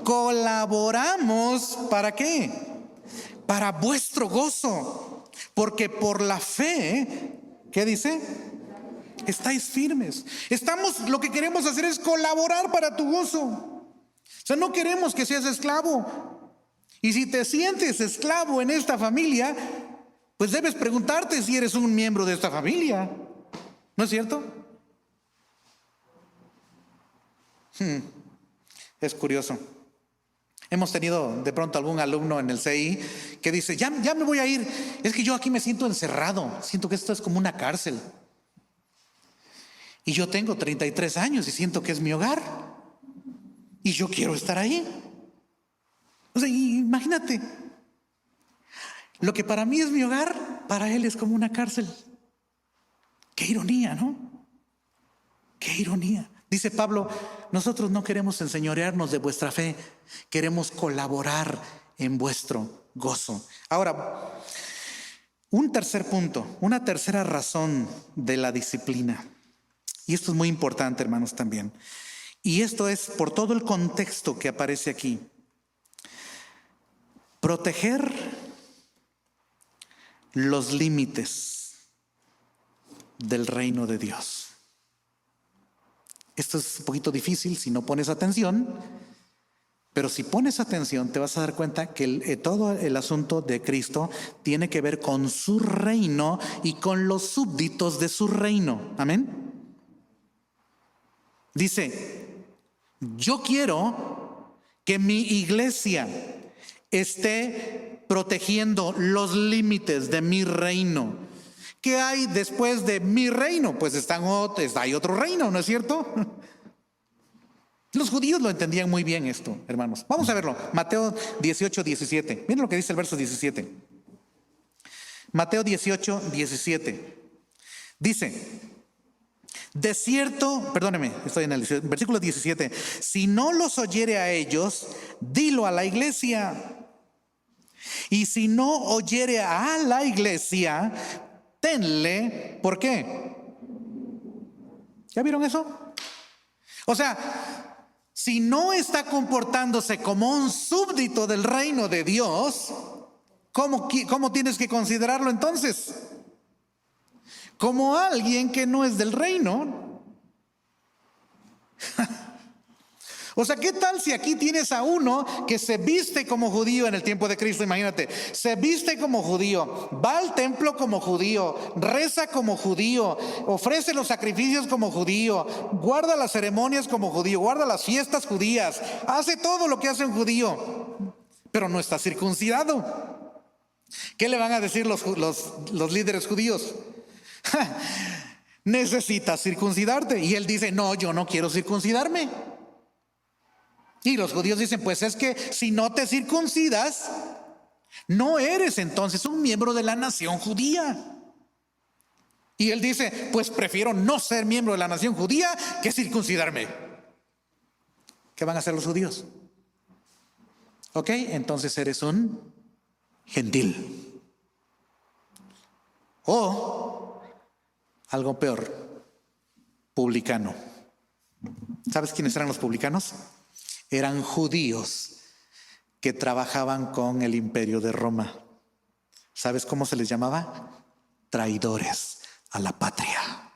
S1: Colaboramos, ¿para qué? Para vuestro gozo. Porque por la fe, ¿qué dice? Estáis firmes. Lo que queremos hacer es colaborar para tu gozo. O sea, no queremos que seas esclavo. Y si te sientes esclavo en esta familia, pues debes preguntarte si eres un miembro de esta familia. ¿No es cierto? Es curioso. Hemos tenido de pronto algún alumno en el CI que dice, ya me voy a ir. Es que yo aquí me siento encerrado. Siento que esto es como una cárcel. Y yo tengo 33 años y siento que es mi hogar. Y yo quiero estar ahí. O sea, imagínate. Lo que para mí es mi hogar, para él es como una cárcel. Qué ironía, ¿no? Qué ironía. Dice Pablo, nosotros no queremos enseñorearnos de vuestra fe, queremos colaborar en vuestro gozo. Ahora, un tercer punto, una tercera razón de la disciplina. Y esto es muy importante, hermanos, también. Y esto es por todo el contexto que aparece aquí. Proteger los límites del reino de Dios. Esto es un poquito difícil si no pones atención, pero si pones atención te vas a dar cuenta que todo el asunto de Cristo tiene que ver con su reino y con los súbditos de su reino. Amén. Dice, yo quiero que mi iglesia esté protegiendo los límites de mi reino. ¿Qué hay después de mi reino? Pues hay otro reino, ¿no es cierto? Los judíos lo entendían muy bien esto, hermanos. Vamos a verlo. Mateo 18:17. Miren lo que dice el verso 17. Mateo 18:17. Dice, de cierto, perdóneme, estoy en el versículo 17. Si no los oyere a ellos, dilo a la iglesia. Y si no oyere a la iglesia, tenle, ¿por qué? ¿Ya vieron eso? O sea, si no está comportándose como un súbdito del reino de Dios, ¿cómo tienes que considerarlo entonces? Como alguien que no es del reino. O sea, ¿qué tal si aquí tienes a uno que se viste como judío en el tiempo de Cristo? Imagínate, se viste como judío, va al templo como judío, reza como judío, ofrece los sacrificios como judío, guarda las ceremonias como judío, guarda las fiestas judías, hace todo lo que hace un judío, pero no está circuncidado. ¿Qué le van a decir los líderes judíos? Necesitas circuncidarte. Y él dice, no, yo no quiero circuncidarme. Y los judíos dicen, pues es que si no te circuncidas, no eres entonces un miembro de la nación judía. Y él dice, pues prefiero no ser miembro de la nación judía que circuncidarme. ¿Qué van a hacer los judíos? Ok, entonces eres un gentil. O algo peor, publicano. ¿Sabes quiénes eran los publicanos? Eran judíos que trabajaban con el imperio de Roma. ¿Sabes cómo se les llamaba? Traidores a la patria.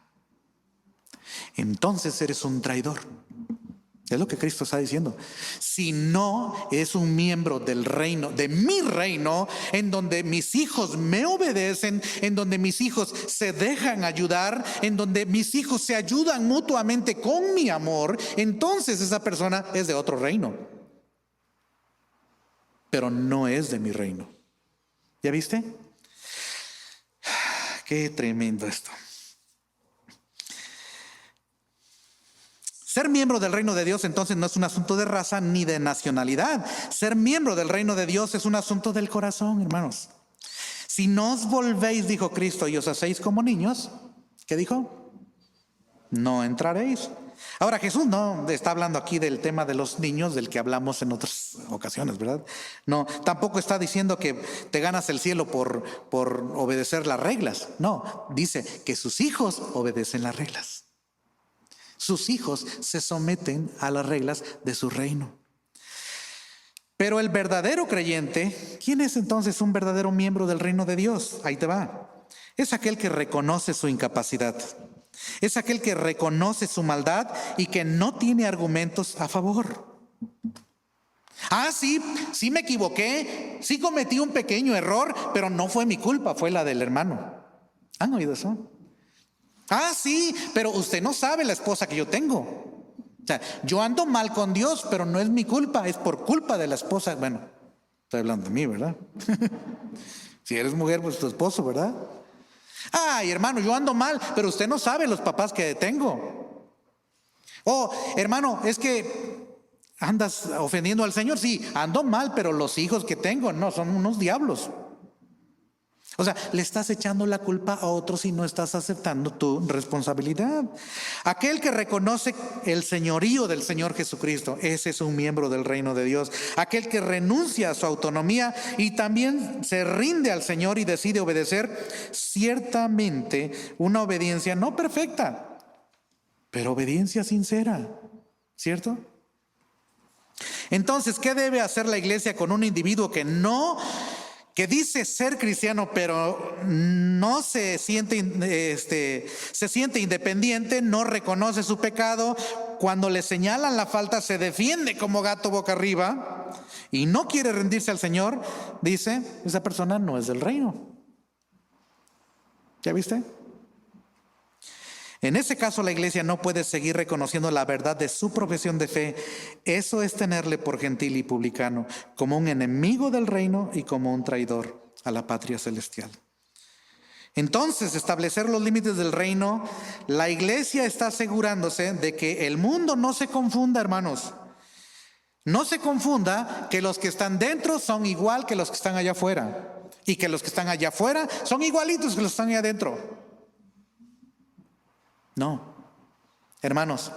S1: Entonces eres un traidor. Es lo que Cristo está diciendo. Si no es un miembro del reino, de mi reino, en donde mis hijos me obedecen, en donde mis hijos se dejan ayudar, en donde mis hijos se ayudan mutuamente con mi amor, entonces esa persona es de otro reino. Pero no es de mi reino. ¿Ya viste? Qué tremendo esto. Ser miembro del reino de Dios entonces no es un asunto de raza ni de nacionalidad. Ser miembro del reino de Dios es un asunto del corazón, hermanos. Si no os volvéis, dijo Cristo, y os hacéis como niños, ¿qué dijo? No entraréis. Ahora Jesús no está hablando aquí del tema de los niños del que hablamos en otras ocasiones, ¿verdad? No, tampoco está diciendo que te ganas el cielo por obedecer las reglas. No, dice que sus hijos obedecen las reglas. Sus hijos se someten a las reglas de su reino. Pero el verdadero creyente, ¿quién es entonces un verdadero miembro del reino de Dios? Ahí te va. Es aquel que reconoce su incapacidad. Es aquel que reconoce su maldad y que no tiene argumentos a favor. Ah, sí me equivoqué, sí cometí un pequeño error, pero no fue mi culpa, fue la del hermano. ¿Han oído eso? Ah, sí, pero usted no sabe la esposa que yo tengo. O sea, yo ando mal con Dios, pero no es mi culpa, es por culpa de la esposa. Bueno, estoy hablando de mí, ¿verdad? Si eres mujer, pues tu esposo, ¿verdad? Ay, hermano, yo ando mal, pero usted no sabe los papás que tengo. Oh, hermano, es que andas ofendiendo al Señor. Sí, ando mal, pero los hijos que tengo, no, son unos diablos. O sea, le estás echando la culpa a otros y no estás aceptando tu responsabilidad. Aquel que reconoce el señorío del Señor Jesucristo, ese es un miembro del reino de Dios. Aquel que renuncia a su autonomía y también se rinde al Señor y decide obedecer, ciertamente una obediencia no perfecta, pero obediencia sincera, ¿cierto? Entonces, ¿qué debe hacer la iglesia con un individuo que dice ser cristiano, pero no se siente independiente, no reconoce su pecado? Cuando le señalan la falta, se defiende como gato boca arriba y no quiere rendirse al Señor? Dice, esa persona no es del reino. ¿Ya viste? En ese caso, la iglesia no puede seguir reconociendo la verdad de su profesión de fe. Eso es tenerle por gentil y publicano, como un enemigo del reino y como un traidor a la patria celestial. Entonces, establecer los límites del reino, la iglesia está asegurándose de que el mundo no se confunda, hermanos. No se confunda que los que están dentro son igual que los que están allá afuera, y que los que están allá afuera son igualitos que los que están allá adentro. No, hermanos,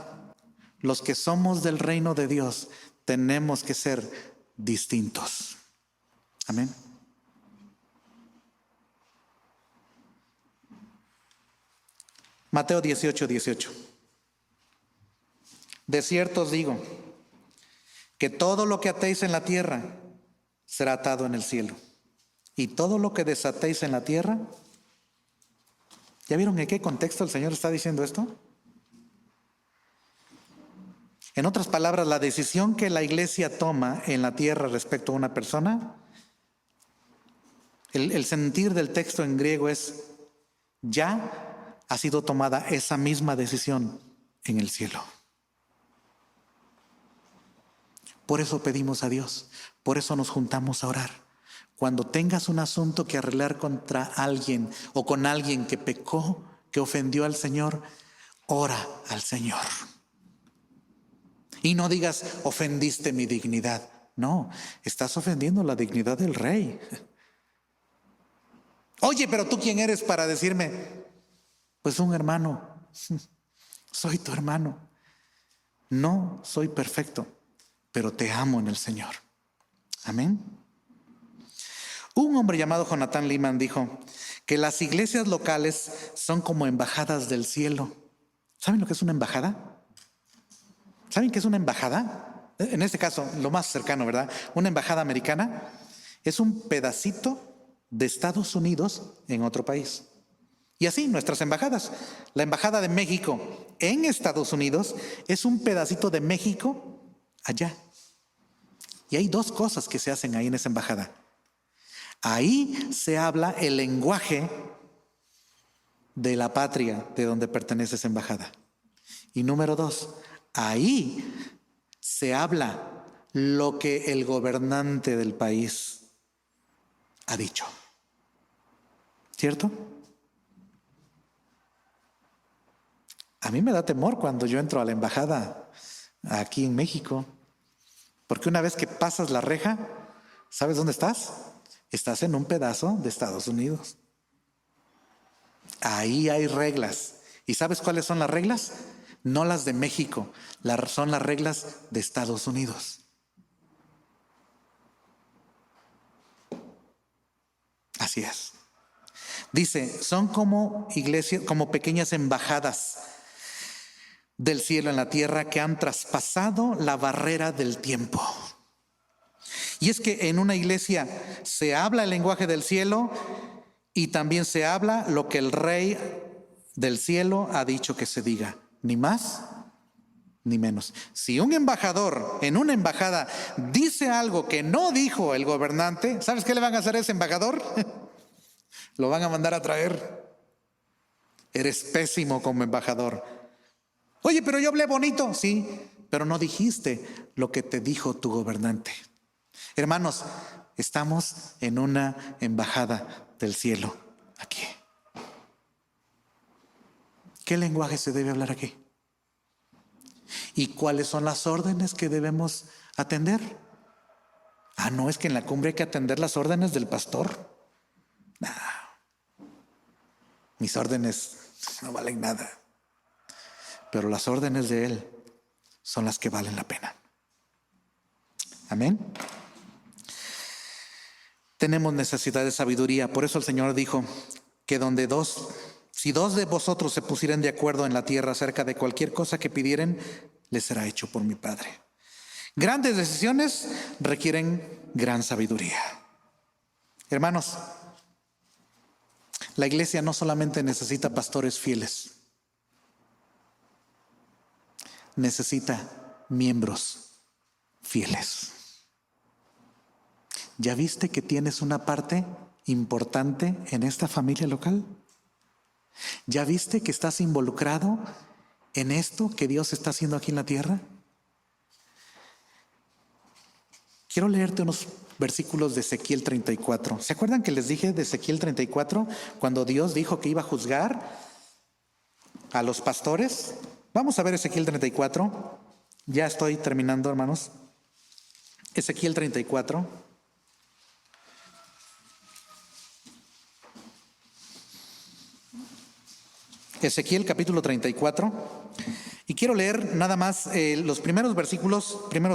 S1: los que somos del reino de Dios tenemos que ser distintos. Amén. Mateo 18:18. De cierto os digo que todo lo que atéis en la tierra será atado en el cielo, y todo lo que desatéis en la tierra. ¿Ya vieron en qué contexto el Señor está diciendo esto? En otras palabras, la decisión que la iglesia toma en la tierra respecto a una persona, el sentir del texto en griego es: ya ha sido tomada esa misma decisión en el cielo. Por eso pedimos a Dios, por eso nos juntamos a orar. Cuando tengas un asunto que arreglar contra alguien o con alguien que pecó, que ofendió al Señor, ora al Señor. Y no digas: ofendiste mi dignidad. No, estás ofendiendo la dignidad del Rey. Oye, pero ¿tú quién eres para decirme? Pues un hermano. Soy tu hermano. No soy perfecto, pero te amo en el Señor. Amén. Un hombre llamado Jonathan Leeman dijo que las iglesias locales son como embajadas del cielo. ¿Saben lo que es una embajada? ¿Saben qué es una embajada? En este caso, lo más cercano, ¿verdad? Una embajada americana es un pedacito de Estados Unidos en otro país. Y así nuestras embajadas. La embajada de México en Estados Unidos es un pedacito de México allá. Y hay dos cosas que se hacen ahí en esa embajada. Ahí se habla el lenguaje de la patria de donde pertenece esa embajada. Y número dos, ahí se habla lo que el gobernante del país ha dicho. ¿Cierto? A mí me da temor cuando yo entro a la embajada aquí en México, porque una vez que pasas la reja, ¿sabes dónde estás? Estás en un pedazo de Estados Unidos. Ahí hay reglas. ¿Y sabes cuáles son las reglas? No las de México, son las reglas de Estados Unidos. Así es. Dice, son como iglesias, como pequeñas embajadas del cielo en la tierra que han traspasado la barrera del tiempo. Y es que en una iglesia se habla el lenguaje del cielo y también se habla lo que el Rey del cielo ha dicho que se diga, ni más ni menos. Si un embajador en una embajada dice algo que no dijo el gobernante, ¿sabes qué le van a hacer a ese embajador? Lo van a mandar a traer. Eres pésimo como embajador. Oye, pero yo hablé bonito. Sí, pero no dijiste lo que te dijo tu gobernante. Hermanos, estamos en una embajada del cielo aquí. ¿Qué lenguaje se debe hablar aquí? ¿Y cuáles son las órdenes que debemos atender? No, es que en la cumbre hay que atender las órdenes del pastor. Mis órdenes no valen nada, pero las órdenes de Él son las que valen la pena. Amén. Tenemos necesidad de sabiduría. Por eso el Señor dijo que si dos de vosotros se pusieran de acuerdo en la tierra acerca de cualquier cosa que pidieren, les será hecho por mi Padre. Grandes decisiones requieren gran sabiduría. Hermanos, la iglesia no solamente necesita pastores fieles, necesita miembros fieles. ¿Ya viste que tienes una parte importante en esta familia local? ¿Ya viste que estás involucrado en esto que Dios está haciendo aquí en la tierra? Quiero leerte unos versículos de Ezequiel 34. ¿Se acuerdan que les dije de Ezequiel 34? Cuando Dios dijo que iba a juzgar a los pastores. Vamos a ver Ezequiel 34. Ya estoy terminando, hermanos. Ezequiel 34. Ezequiel capítulo 34. Y quiero leer nada más los primeros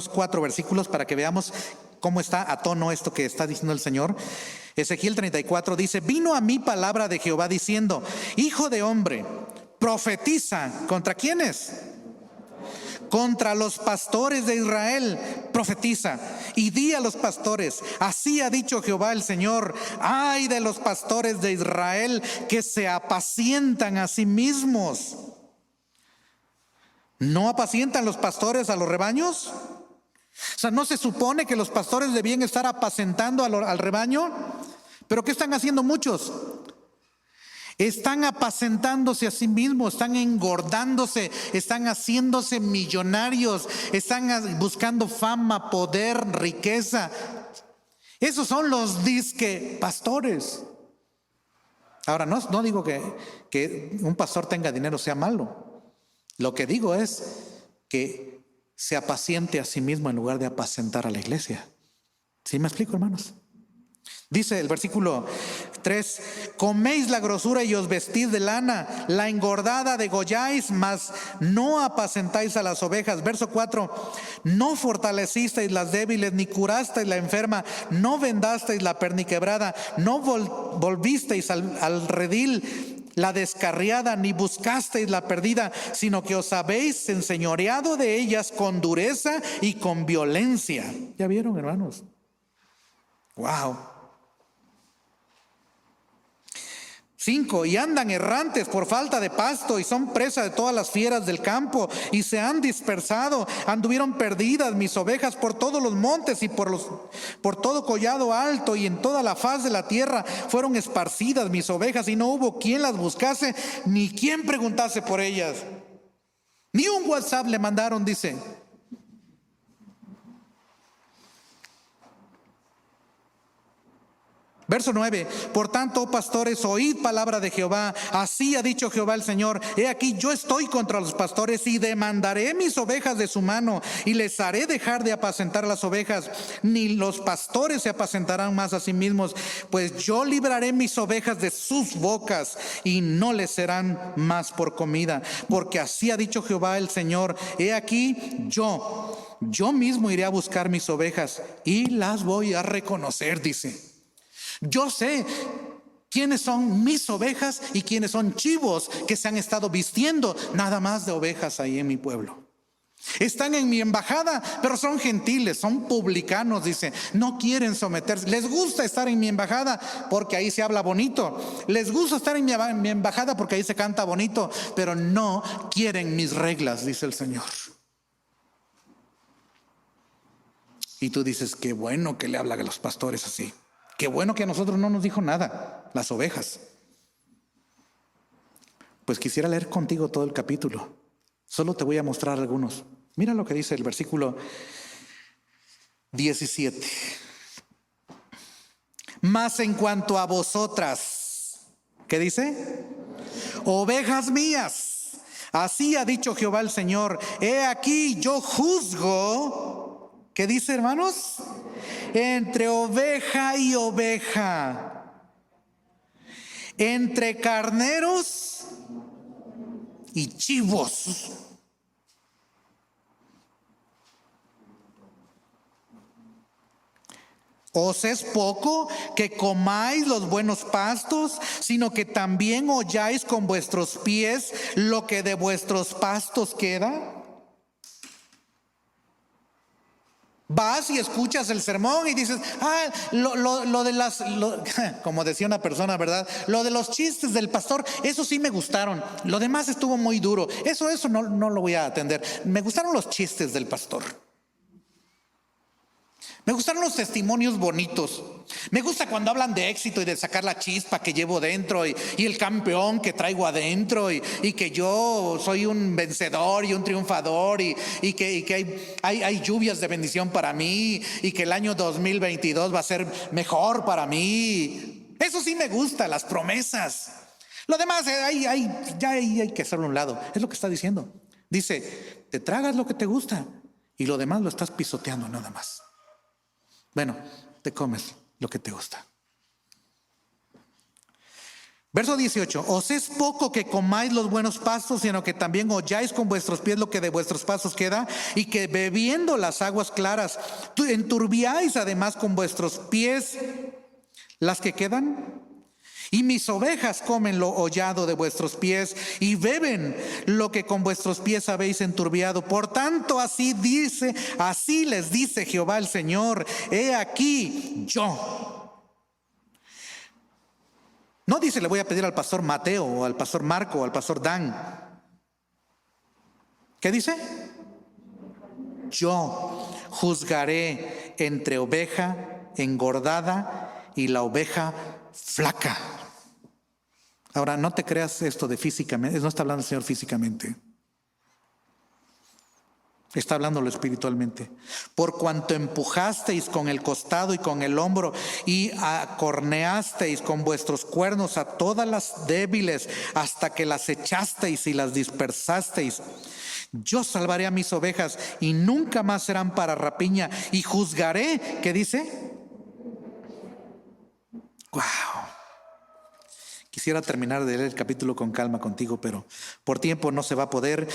S1: 4 versículos para que veamos cómo está a tono esto que está diciendo el Señor. Ezequiel 34 dice: vino a mí palabra de Jehová diciendo: hijo de hombre, profetiza. ¿Contra quiénes? Contra los pastores de Israel, profetiza y di a los pastores: así ha dicho Jehová el Señor, ay de los pastores de Israel que se apacientan a sí mismos. ¿No apacientan los pastores a los rebaños? O sea, ¿no se supone que los pastores debían estar apacentando al rebaño? ¿Pero qué están haciendo muchos? Están apacentándose a sí mismos, están engordándose, están haciéndose millonarios, están buscando fama, poder, riqueza. Esos son los disque pastores. Ahora, no digo que un pastor tenga dinero sea malo. Lo que digo es que se apaciente a sí mismo en lugar de apacentar a la iglesia. ¿Sí me explico, hermanos? Dice el versículo 3: coméis la grosura y os vestís de lana, la engordada degolláis, mas no apacentáis a las ovejas. Verso 4: no fortalecisteis las débiles, ni curasteis la enferma, no vendasteis la perniquebrada, no volvisteis al redil la descarriada, ni buscasteis la perdida, sino que os habéis enseñoreado de ellas con dureza y con violencia. ¿Ya vieron, hermanos? Wow. 5: y andan errantes por falta de pasto, y son presa de todas las fieras del campo, y se han dispersado. Anduvieron perdidas mis ovejas por todos los montes y por todo collado alto, y en toda la faz de la tierra fueron esparcidas mis ovejas, y no hubo quien las buscase, ni quien preguntase por ellas. Ni un WhatsApp le mandaron, dice. Verso 9: por tanto, pastores, oíd palabra de Jehová. Así ha dicho Jehová el Señor: he aquí, yo estoy contra los pastores y demandaré mis ovejas de su mano, y les haré dejar de apacentar las ovejas. Ni los pastores se apacentarán más a sí mismos, pues yo libraré mis ovejas de sus bocas, y no les serán más por comida. Porque así ha dicho Jehová el Señor: he aquí, yo mismo iré a buscar mis ovejas y las voy a reconocer, dice. Yo sé quiénes son mis ovejas y quiénes son chivos que se han estado vistiendo nada más de ovejas ahí en mi pueblo. Están en mi embajada, pero son gentiles, son publicanos, dice. No quieren someterse. Les gusta estar en mi embajada porque ahí se habla bonito. Les gusta estar en mi embajada porque ahí se canta bonito, pero no quieren mis reglas, dice el Señor. Y tú dices: qué bueno que le habla a los pastores así. Qué bueno que a nosotros no nos dijo nada, las ovejas. Pues quisiera leer contigo todo el capítulo. Solo te voy a mostrar algunos. Mira lo que dice el versículo 17. Mas en cuanto a vosotras, ¿qué dice? Ovejas mías, así ha dicho Jehová el Señor: he aquí, yo juzgo. ¿Qué dice, hermanos? Entre oveja y oveja, entre carneros y chivos. ¿Os es poco que comáis los buenos pastos, sino que también holláis con vuestros pies lo que de vuestros pastos queda? Vas y escuchas el sermón y dices: lo de las, como decía una persona, ¿verdad? Lo de los chistes del pastor, eso sí me gustaron. Lo demás estuvo muy duro. Eso no lo voy a atender. Me gustaron los chistes del pastor. Me gustaron los testimonios bonitos. Me gusta cuando hablan de éxito y de sacar la chispa que llevo dentro y el campeón que traigo adentro y que yo soy un vencedor y un triunfador y que hay lluvias de bendición para mí y que el año 2022 va a ser mejor para mí. Eso sí me gusta, las promesas. Lo demás hay que hacerlo a un lado. Es lo que está diciendo. Dice: te tragas lo que te gusta y lo demás lo estás pisoteando nada más. Bueno, te comes lo que te gusta. Verso 18: os es poco que comáis los buenos pastos, sino que también holláis con vuestros pies lo que de vuestros pastos queda, y que bebiendo las aguas claras enturbiáis además con vuestros pies las que quedan. Y mis ovejas comen lo hollado de vuestros pies y beben lo que con vuestros pies habéis enturbiado. Por tanto, así les dice Jehová el Señor: he aquí, yo. No dice: le voy a pedir al pastor Mateo o al pastor Marco o al pastor Dan. ¿Qué dice? Yo juzgaré entre oveja engordada y la oveja flaca. Ahora, no te creas esto de físicamente, no está hablando el Señor físicamente. Está hablándolo espiritualmente. Por cuanto empujasteis con el costado y con el hombro y acorneasteis con vuestros cuernos a todas las débiles hasta que las echasteis y las dispersasteis, yo salvaré a mis ovejas y nunca más serán para rapiña y juzgaré. ¿Qué dice? ¡Wow! Quisiera terminar de leer el capítulo con calma contigo, pero por tiempo no se va a poder.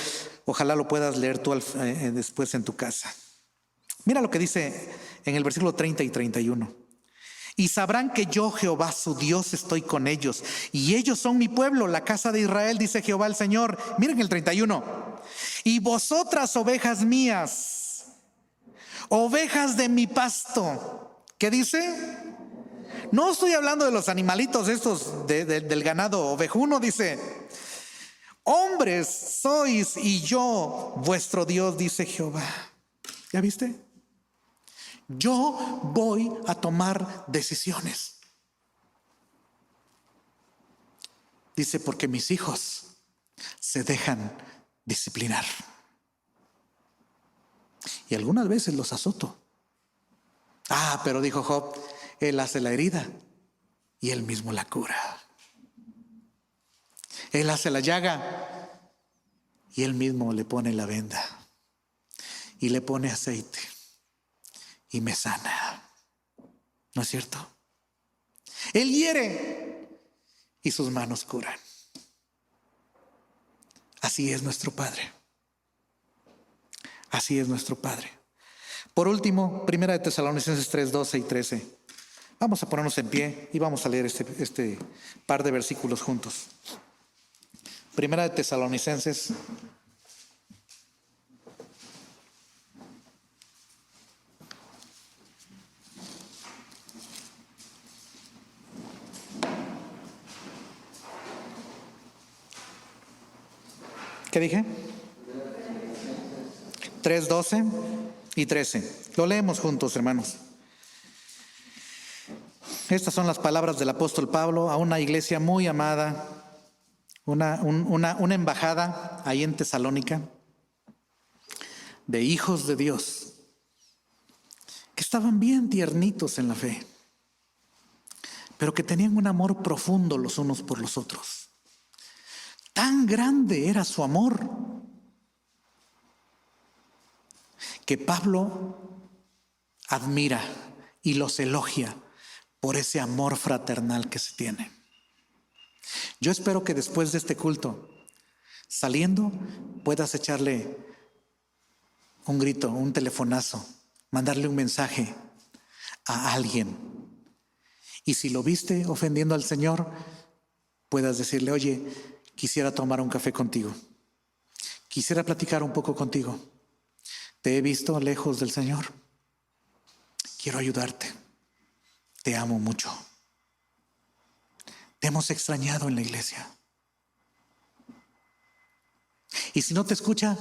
S1: Ojalá lo puedas leer tú después en tu casa. Mira lo que dice en el versículo 30 y 31. Y sabrán que yo, Jehová, su Dios, estoy con ellos. Y ellos son mi pueblo, la casa de Israel, dice Jehová el Señor. Miren el 31. Y vosotras, ovejas mías, ovejas de mi pasto. ¿Qué dice? No estoy hablando de los animalitos estos del ganado ovejuno, dice. Hombres sois y yo vuestro Dios, dice Jehová. ¿Ya viste? Yo voy a tomar decisiones. Dice, porque mis hijos se dejan disciplinar. Y algunas veces los azoto. Pero dijo Job, Él hace la herida y Él mismo la cura. Él hace la llaga y Él mismo le pone la venda y le pone aceite y me sana. ¿No es cierto? Él hiere y sus manos curan. Así es nuestro Padre. Así es nuestro Padre. Por último, 1 Tesalonicenses 3, 12 y 13. Vamos a ponernos en pie y vamos a leer este par de versículos juntos. 1 Tesalonicenses. ¿Qué dije? 3, 12 y 13. Lo leemos juntos, hermanos. Estas son las palabras del apóstol Pablo a una iglesia muy amada, una embajada ahí en Tesalónica, de hijos de Dios, que estaban bien tiernitos en la fe, pero que tenían un amor profundo los unos por los otros. Tan grande era su amor que Pablo admira y los elogia por ese amor fraternal que se tiene. Yo espero que después de este culto, saliendo, puedas echarle un grito, un telefonazo, mandarle un mensaje a alguien. Y si lo viste ofendiendo al Señor, puedas decirle, oye, quisiera tomar un café contigo. Quisiera platicar un poco contigo. Te he visto lejos del Señor. Quiero ayudarte. Te amo mucho. Te hemos extrañado en la iglesia. Y si no te escucha,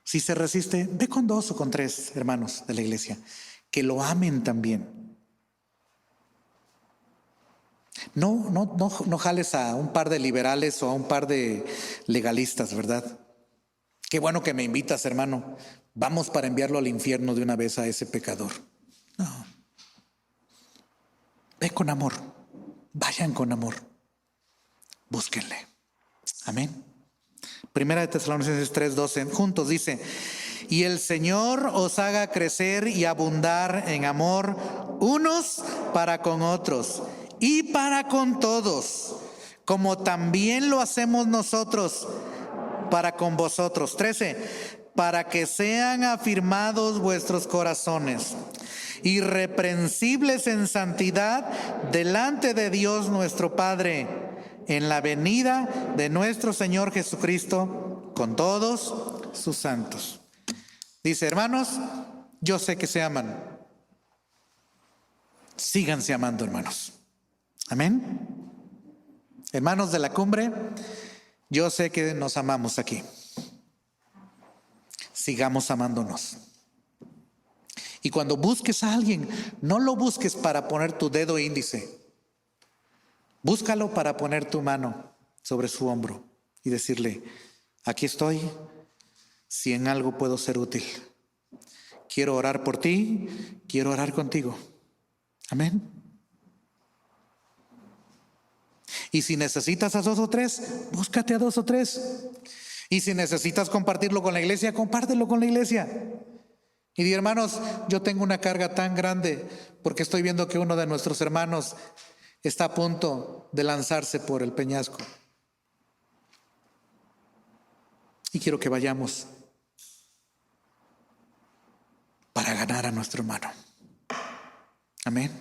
S1: si se resiste, ve con 2 o con 3 hermanos de la iglesia que lo amen también. No jales a un par de liberales o a un par de legalistas, ¿verdad? Qué bueno que me invitas, hermano. Vamos para enviarlo al infierno de una vez a ese pecador. No. Ve con amor. Vayan con amor. Búsquenle. Amén. 1 Tesalonicenses 3:12. Juntos dice: y el Señor os haga crecer y abundar en amor unos para con otros y para con todos, como también lo hacemos nosotros para con vosotros. 13. Para que sean afirmados vuestros corazones, irreprensibles en santidad delante de Dios nuestro Padre, en la venida de nuestro Señor Jesucristo con todos sus santos. Dice: hermanos, yo sé que se aman. Síganse amando, hermanos. Amén. Hermanos de la cumbre, yo sé que nos amamos aquí. sigamos amándonos. Y cuando busques a alguien, no lo busques para poner tu dedo índice. Búscalo para poner tu mano sobre su hombro y decirle: aquí estoy, si en algo puedo ser útil. Quiero orar por ti, quiero orar contigo. Amén. Y si necesitas a 2 o 3, búscate a 2 o 3. Y si necesitas compartirlo con la iglesia, compártelo con la iglesia. Y di: hermanos, yo tengo una carga tan grande porque estoy viendo que uno de nuestros hermanos está a punto de lanzarse por el peñasco. Y quiero que vayamos para ganar a nuestro hermano. Amén.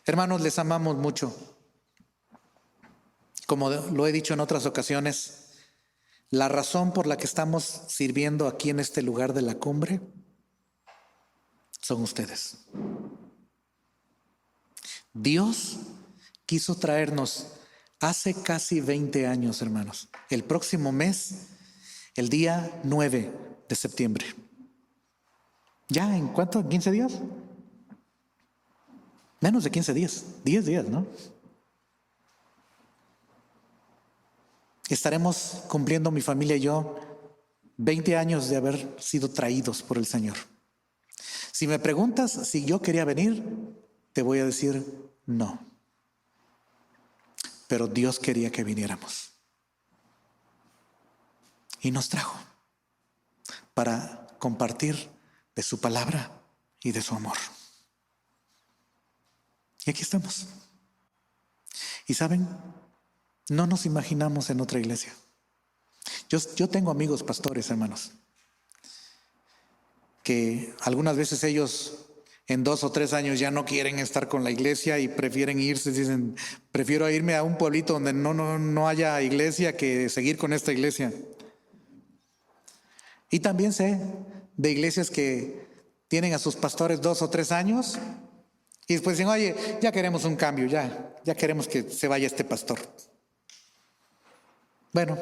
S1: Hermanos, les amamos mucho. Como lo he dicho en otras ocasiones, la razón por la que estamos sirviendo aquí en este lugar de la cumbre son ustedes. Dios quiso traernos hace casi 20 años, hermanos. El próximo mes, el día 9 de septiembre. ¿Ya en cuánto? ¿15 días? Menos de 15 días. 10 días, ¿no? Estaremos cumpliendo, mi familia y yo, 20 años de haber sido traídos por el Señor. Si me preguntas si yo quería venir, te voy a decir no. Pero Dios quería que viniéramos. Y nos trajo para compartir de su palabra y de su amor. Y aquí estamos. Y saben, no nos imaginamos en otra iglesia. Yo tengo amigos pastores, hermanos, que algunas veces ellos en 2 o 3 años ya no quieren estar con la iglesia y prefieren irse. Dicen: prefiero irme a un pueblito donde no haya iglesia que seguir con esta iglesia. Y también sé de iglesias que tienen a sus pastores 2 o 3 años y después dicen: oye, ya queremos un cambio, ya queremos que se vaya este pastor. Bueno,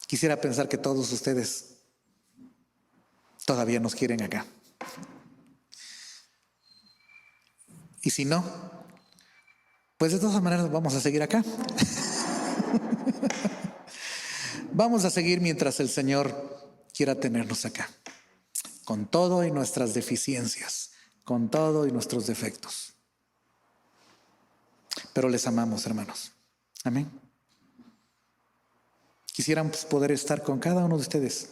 S1: quisiera pensar que todos ustedes todavía nos quieren acá. Y si no, pues de todas maneras vamos a seguir acá. Vamos a seguir mientras el Señor quiera tenernos acá, con todo y nuestras deficiencias, con todo y nuestros defectos. Pero les amamos, hermanos. Amén. Quisiéramos poder estar con cada uno de ustedes.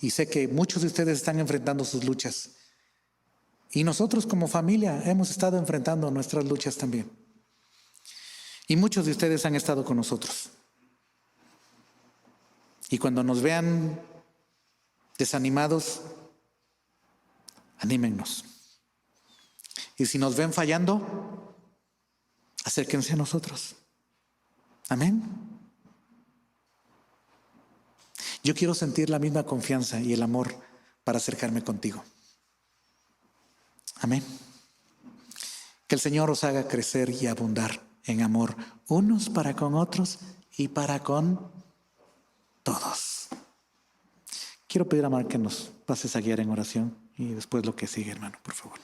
S1: Y sé que muchos de ustedes están enfrentando sus luchas. Y nosotros como familia hemos estado enfrentando nuestras luchas también. Y muchos de ustedes han estado con nosotros. Y cuando nos vean desanimados, anímennos. Y si nos ven fallando, acérquense a nosotros. Amén. Yo quiero sentir la misma confianza y el amor para acercarme contigo. Amén. Que el Señor os haga crecer y abundar en amor, unos para con otros y para con todos. Quiero pedir a Mar que nos pases a guiar en oración y después lo que sigue, hermano, por favor.